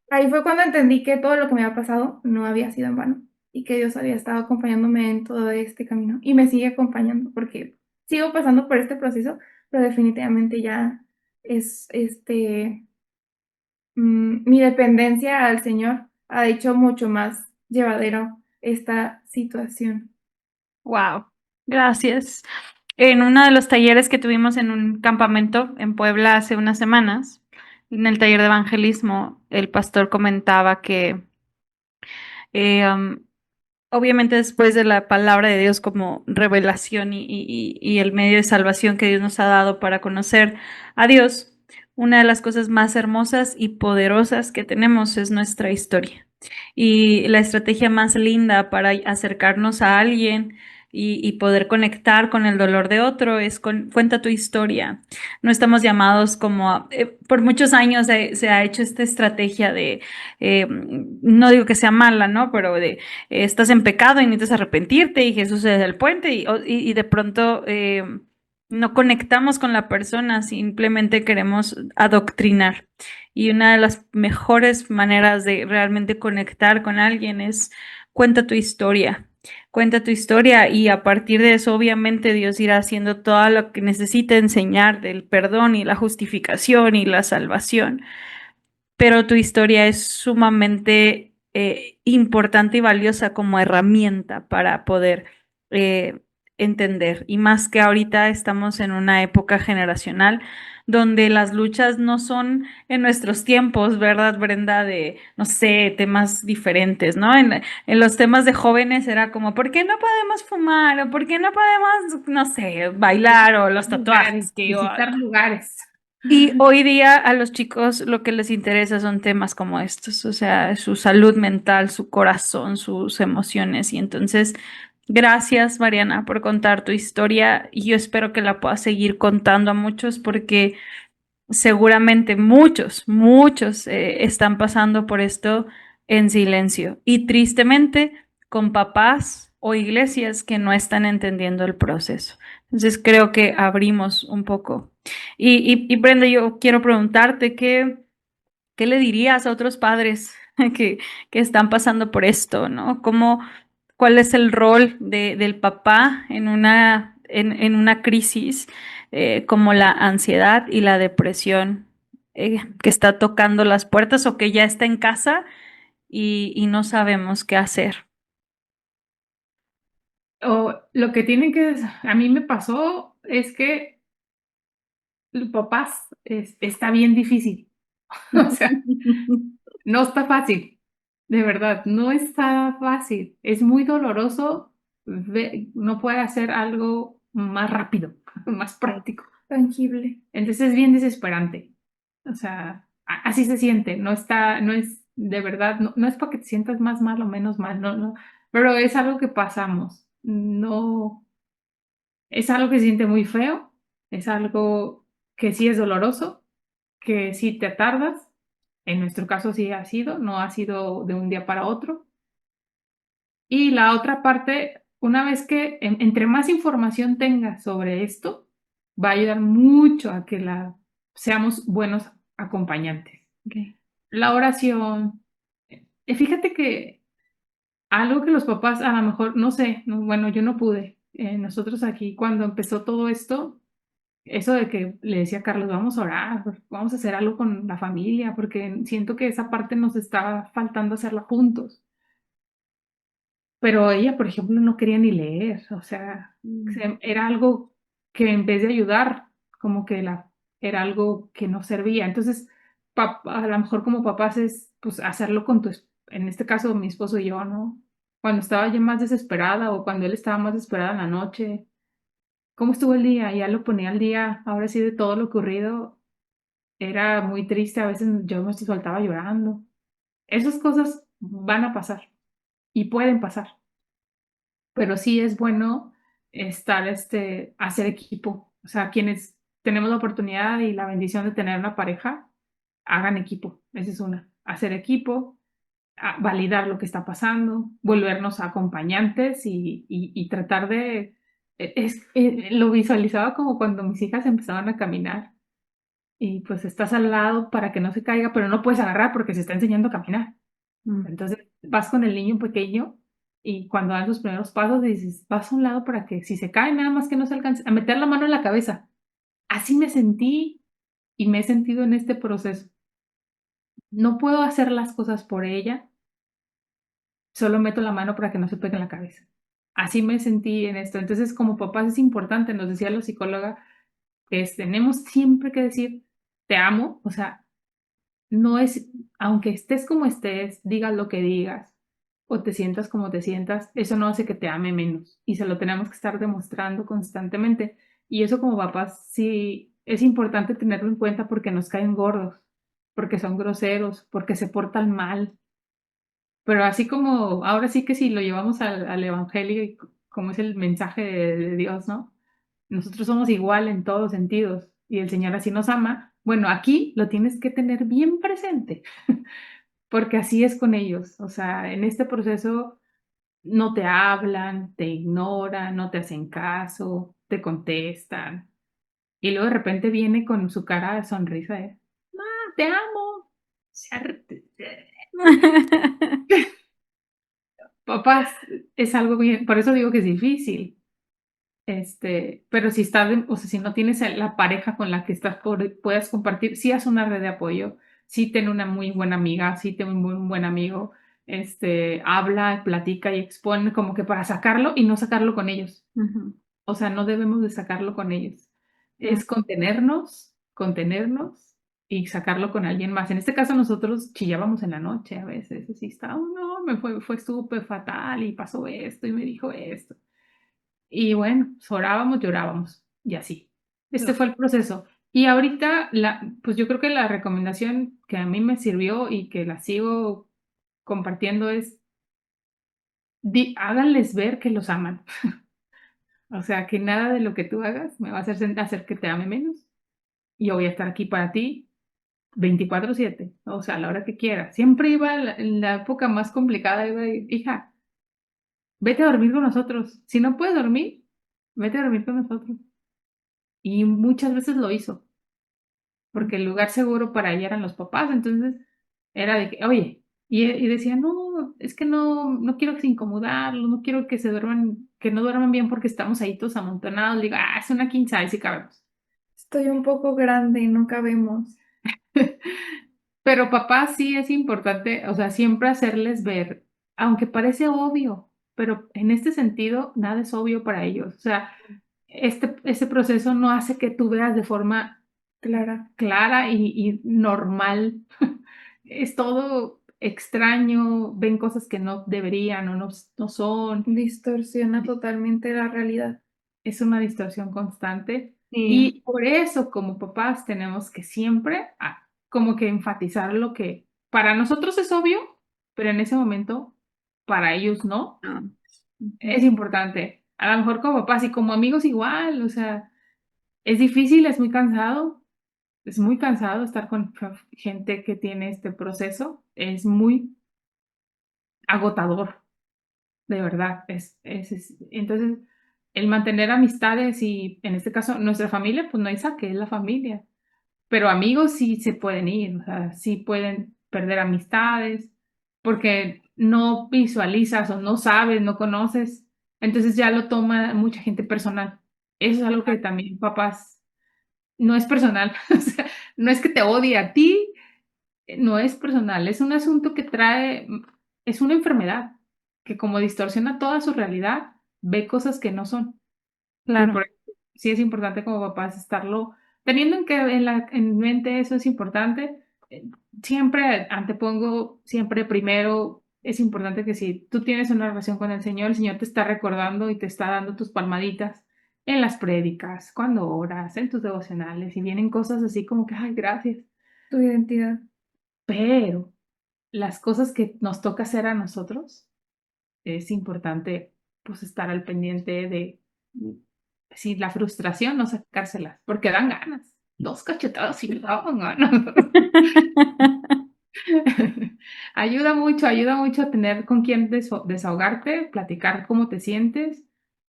Ahí fue cuando entendí que todo lo que me había pasado no había sido en vano y que Dios había estado acompañándome en todo este camino y me sigue acompañando porque sigo pasando por este proceso, pero definitivamente ya es mi dependencia al Señor ha hecho mucho más llevadero esta situación. Wow. Gracias. En uno de los talleres que tuvimos en un campamento en Puebla hace unas semanas, en el taller de evangelismo, el pastor comentaba que eh, um, obviamente después de la palabra de Dios como revelación y el medio de salvación que Dios nos ha dado para conocer a Dios, una de las cosas más hermosas y poderosas que tenemos es nuestra historia. Y la estrategia más linda para acercarnos a alguien y poder conectar con el dolor de otro es cuenta tu historia. No estamos llamados como por muchos años se ha hecho esta estrategia de, no digo que sea mala, ¿no? Pero de estás en pecado y necesitas arrepentirte y Jesús es el puente y de pronto no conectamos con la persona, simplemente queremos adoctrinar. Y una de las mejores maneras de realmente conectar con alguien es cuenta tu historia y a partir de eso obviamente Dios irá haciendo todo lo que necesita enseñar del perdón y la justificación y la salvación, pero tu historia es sumamente importante y valiosa como herramienta para poder eh, entender. Y más que ahorita estamos en una época generacional donde las luchas no son en nuestros tiempos, ¿verdad, Brenda? De, no sé, temas diferentes, ¿no? En los temas de jóvenes era como, ¿por qué no podemos fumar? ¿O por qué no podemos, no sé, bailar? O los Lugares, tatuajes que yo... visitar lugares. Y hoy día a los chicos lo que les interesa son temas como estos, o sea, su salud mental, su corazón, sus emociones. Y entonces, gracias, Mariana, por contar tu historia y yo espero que la puedas seguir contando a muchos porque seguramente muchos están pasando por esto en silencio y tristemente con papás o iglesias que no están entendiendo el proceso. Entonces creo que abrimos un poco. Y Brenda, yo quiero preguntarte qué le dirías a otros padres que están pasando por esto, ¿no? ¿Cuál es el rol del papá en una crisis como la ansiedad y la depresión que está tocando las puertas o que ya está en casa y no sabemos qué hacer? O lo que tienen que, a mí me pasó es que los papás está bien difícil. O sea, no está fácil. De verdad, no está fácil. Es muy doloroso. No puede hacer algo más rápido, más práctico. Tangible. Entonces es bien desesperante. O sea, así se siente. No está, no es de verdad, no es para que te sientas más mal o menos mal, no, no. Pero es algo que pasamos. No, es algo que se siente muy feo. Es algo que sí es doloroso, que sí te tardas. En nuestro caso sí ha sido, no ha sido de un día para otro. Y la otra parte, una vez que entre más información tengas sobre esto, va a ayudar mucho a que seamos buenos acompañantes. Ok. La oración, fíjate que algo que los papás a lo mejor, no sé, bueno, yo no pude. Nosotros aquí, cuando empezó todo esto, eso de que le decía a Carlos, vamos a orar, vamos a hacer algo con la familia, porque siento que esa parte nos estaba faltando hacerla juntos. Pero ella, por ejemplo, no quería ni leer, o sea, era algo que en vez de ayudar, como que era algo que no servía. Entonces, a lo mejor como papás es, pues, hacerlo con en este caso, mi esposo y yo, ¿no? Cuando estaba yo más desesperada o cuando él estaba más desesperado en la noche, ¿cómo estuvo el día? Ya lo ponía al día, ahora sí, de todo lo ocurrido, era muy triste, a veces yo me soltaba llorando. Esas cosas van a pasar y pueden pasar. Pero sí es bueno estar, hacer equipo. O sea, quienes tenemos la oportunidad y la bendición de tener una pareja, hagan equipo. Esa es una. Hacer equipo, validar lo que está pasando, volvernos acompañantes y tratar de... lo visualizaba como cuando mis hijas empezaban a caminar y pues estás al lado para que no se caiga, pero no puedes agarrar porque se está enseñando a caminar. Entonces vas con el niño pequeño y cuando dan sus primeros pasos dices, vas a un lado para que si se cae nada más que no se alcance a meter la mano en la cabeza. Así me sentí y me he sentido en este proceso. No puedo hacer las cosas por ella, solo meto la mano para que no se pegue en la cabeza. Así me sentí en esto. Entonces, como papás es importante, nos decía la psicóloga, tenemos siempre que decir, te amo, o sea, no es, aunque estés como estés, digas lo que digas o te sientas como te sientas, eso no hace que te ame menos y se lo tenemos que estar demostrando constantemente. Y eso como papás sí es importante tenerlo en cuenta porque nos caen gordos, porque son groseros, porque se portan mal. Pero así como, ahora sí que si lo llevamos al evangelio y como es el mensaje de Dios, ¿no? Nosotros somos igual en todos sentidos y el Señor así nos ama. Bueno, aquí lo tienes que tener bien presente, porque así es con ellos. O sea, en este proceso no te hablan, te ignoran, no te hacen caso, te contestan. Y luego de repente viene con su cara de sonrisa de, "Ma, te amo". Papás, es algo bien, por eso digo que es difícil. Pero si estás, o sea, si no tienes la pareja con la que estás, puedas compartir, sí haz una red de apoyo, sí ten una muy buena amiga, sí ten un muy buen amigo, habla, platica y expone como que para sacarlo y no sacarlo con ellos. O sea, no debemos de sacarlo con ellos. Es contenernos y sacarlo con alguien más. En este caso nosotros chillábamos en la noche a veces, así está, "Oh, no, fue súper fatal y pasó esto y me dijo esto". Y bueno, pues orábamos, llorábamos y así. Este fue el proceso. Y ahorita, pues yo creo que la recomendación que a mí me sirvió y que la sigo compartiendo es, háganles ver que los aman. O sea, que nada de lo que tú hagas me va a hacer que te ame menos. Y yo voy a estar aquí para ti 24/7, o sea, a la hora que quieras. Siempre iba en la época más complicada, iba, hija, vete a dormir con nosotros. Si no puedes dormir, vete a dormir con nosotros. Y muchas veces lo hizo, porque el lugar seguro para ella eran los papás, entonces era de que, oye, y decía, no, es que no quiero que se incomodarlos, no quiero que que no duerman bien porque estamos ahí todos amontonados. Le digo, es una king size y cabemos. Estoy un poco grande y no cabemos. Pero papá sí es importante, o sea, siempre hacerles ver, aunque parece obvio, pero en este sentido nada es obvio para ellos. O sea, este proceso no hace que tú veas de forma clara y normal. Es todo extraño, ven cosas que no deberían o no son. Distorsiona totalmente la realidad. Es una distorsión constante. Sí, Y por eso, como papás, tenemos que siempre como que enfatizar lo que para nosotros es obvio, pero en ese momento para ellos no. no. Es importante. A lo mejor como papás y como amigos igual, o sea, es difícil, es muy cansado estar con gente que tiene este proceso, es muy agotador, de verdad. Entonces, el mantener amistades y en este caso nuestra familia, pues no hay saque, es la familia. Pero amigos sí se pueden ir, o sea, sí pueden perder amistades porque no visualizas o no sabes, no conoces, entonces ya lo toma mucha gente personal. Eso es algo que también papás, no es personal, o sea, no es que te odie a ti, no es personal, es un asunto que trae, es una enfermedad que como distorsiona toda su realidad, ve cosas que no son. Entonces, Claro. por eso sí es importante como papás estarlo teniendo en mente eso es importante. eh, Siempre antepongo, siempre primero, es importante que si tú tienes una relación con el Señor te está recordando y te está dando tus palmaditas en las prédicas, cuando oras, en tus devocionales, y vienen cosas así como que, ay, gracias. Tu identidad. Pero las cosas que nos toca hacer a nosotros, es importante pues estar al pendiente de si la frustración no sacárselas, porque dan ganas. Dos cachetadas y me daban ganas. Ayuda mucho a tener con quién desahogarte, platicar cómo te sientes.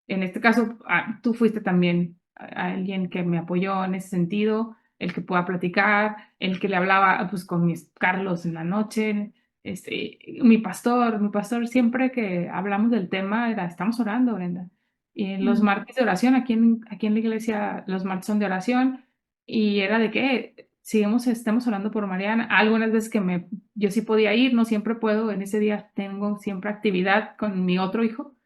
En este caso, tú fuiste también alguien que me apoyó en ese sentido, el que pueda platicar, el que le hablaba pues con mis Carlos en la noche, mi pastor siempre que hablamos del tema era, estamos orando, Brenda. Y los martes de oración, aquí en la iglesia, los martes son de oración, y era de que estemos orando por Mariana. Algunas veces yo sí podía ir, no siempre puedo, en ese día tengo siempre actividad con mi otro hijo,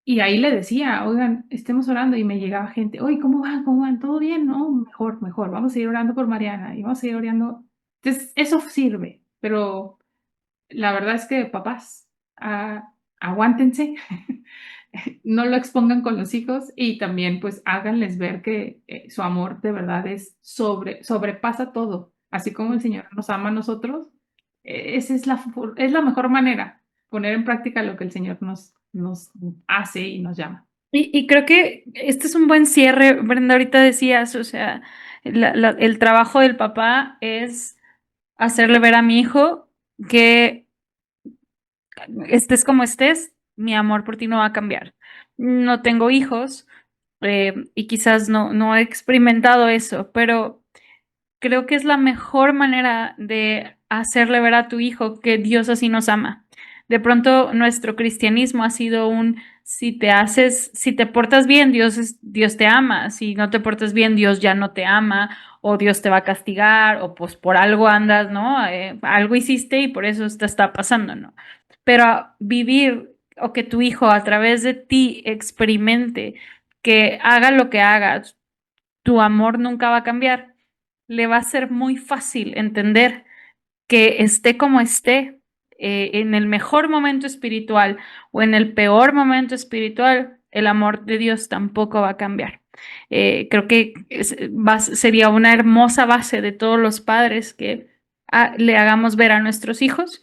y ahí le decía, oigan, estemos orando, y me llegaba gente, oye, ¿cómo van? ¿Cómo van? ¿Todo bien? No, mejor, mejor, vamos a seguir orando por Mariana, y vamos a seguir orando. Entonces, eso sirve, pero la verdad es que papás, aguántense, no lo expongan con los hijos y también pues háganles ver que su amor de verdad sobrepasa todo, así como el Señor nos ama a nosotros, esa es la mejor manera, poner en práctica lo que el Señor nos hace y nos llama. Y creo que este es un buen cierre, Brenda, ahorita decías, o sea, el trabajo del papá es hacerle ver a mi hijo que estés como estés, mi amor por ti no va a cambiar. No tengo hijos y quizás no he experimentado eso, pero creo que es la mejor manera de hacerle ver a tu hijo que Dios así nos ama. De pronto nuestro cristianismo ha sido si te portas bien, Dios te ama, si no te portas bien, Dios ya no te ama, o Dios te va a castigar, o pues por algo andas, ¿no? Algo hiciste y por eso te está pasando, ¿no? Pero vivir o que tu hijo a través de ti experimente que haga lo que hagas, tu amor nunca va a cambiar, le va a ser muy fácil entender que esté como esté, en el mejor momento espiritual o en el peor momento espiritual, el amor de Dios tampoco va a cambiar. Creo que sería una hermosa base de todos los padres que le hagamos ver a nuestros hijos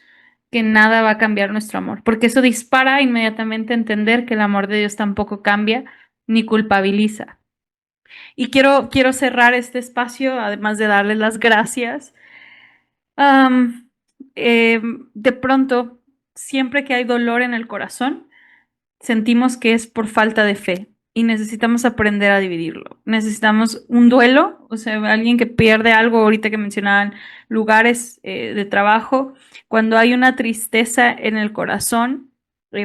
que nada va a cambiar nuestro amor, porque eso dispara inmediatamente a entender que el amor de Dios tampoco cambia ni culpabiliza. Y quiero cerrar este espacio, además de darles las gracias. Am, de pronto, siempre que hay dolor en el corazón, sentimos que es por falta de fe y necesitamos aprender a dividirlo. Necesitamos un duelo, o sea, alguien que pierde algo, ahorita que mencionaban lugares de trabajo, cuando hay una tristeza en el corazón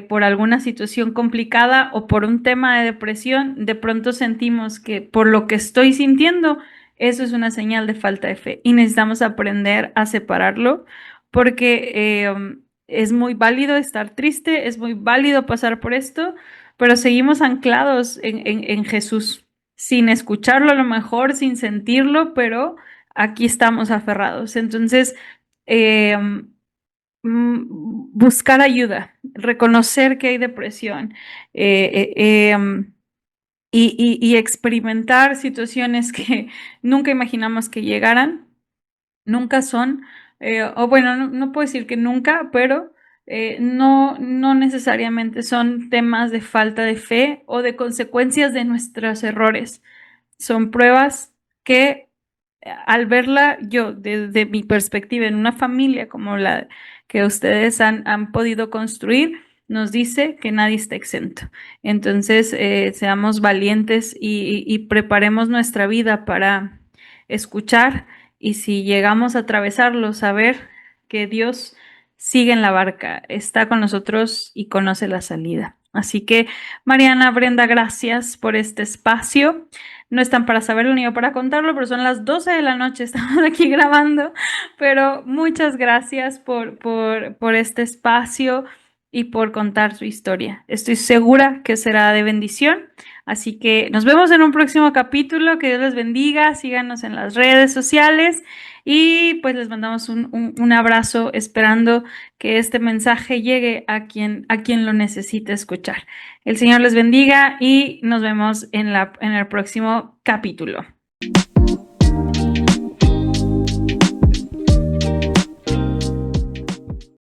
por alguna situación complicada o por un tema de depresión, de pronto sentimos que por lo que estoy sintiendo, eso es una señal de falta de fe y necesitamos aprender a separarlo porque es muy válido estar triste, es muy válido pasar por esto, pero seguimos anclados en Jesús, sin escucharlo a lo mejor, sin sentirlo, pero aquí estamos aferrados. Entonces, eh, buscar ayuda, reconocer que hay depresión, y experimentar situaciones que nunca imaginamos que llegaran, nunca son, o bueno, no puedo decir que nunca, pero no necesariamente son temas de falta de fe o de consecuencias de nuestros errores. Son pruebas que al verla yo desde mi perspectiva en una familia como la que ustedes han podido construir, nos dice que nadie está exento. Entonces, seamos valientes y preparemos nuestra vida para escuchar, y si llegamos a atravesarlo, saber que Dios sigue en la barca, está con nosotros y conoce la salida. Así que, Mariana, Brenda, gracias por este espacio. No están para saberlo ni yo para contarlo, pero son las 12 de la noche, estamos aquí grabando, pero muchas gracias por este espacio y por contar su historia. Estoy segura que será de bendición, así que nos vemos en un próximo capítulo, que Dios les bendiga, síganos en las redes sociales y pues les mandamos un abrazo esperando que este mensaje llegue a quien lo necesite escuchar. El Señor les bendiga y nos vemos en el próximo capítulo.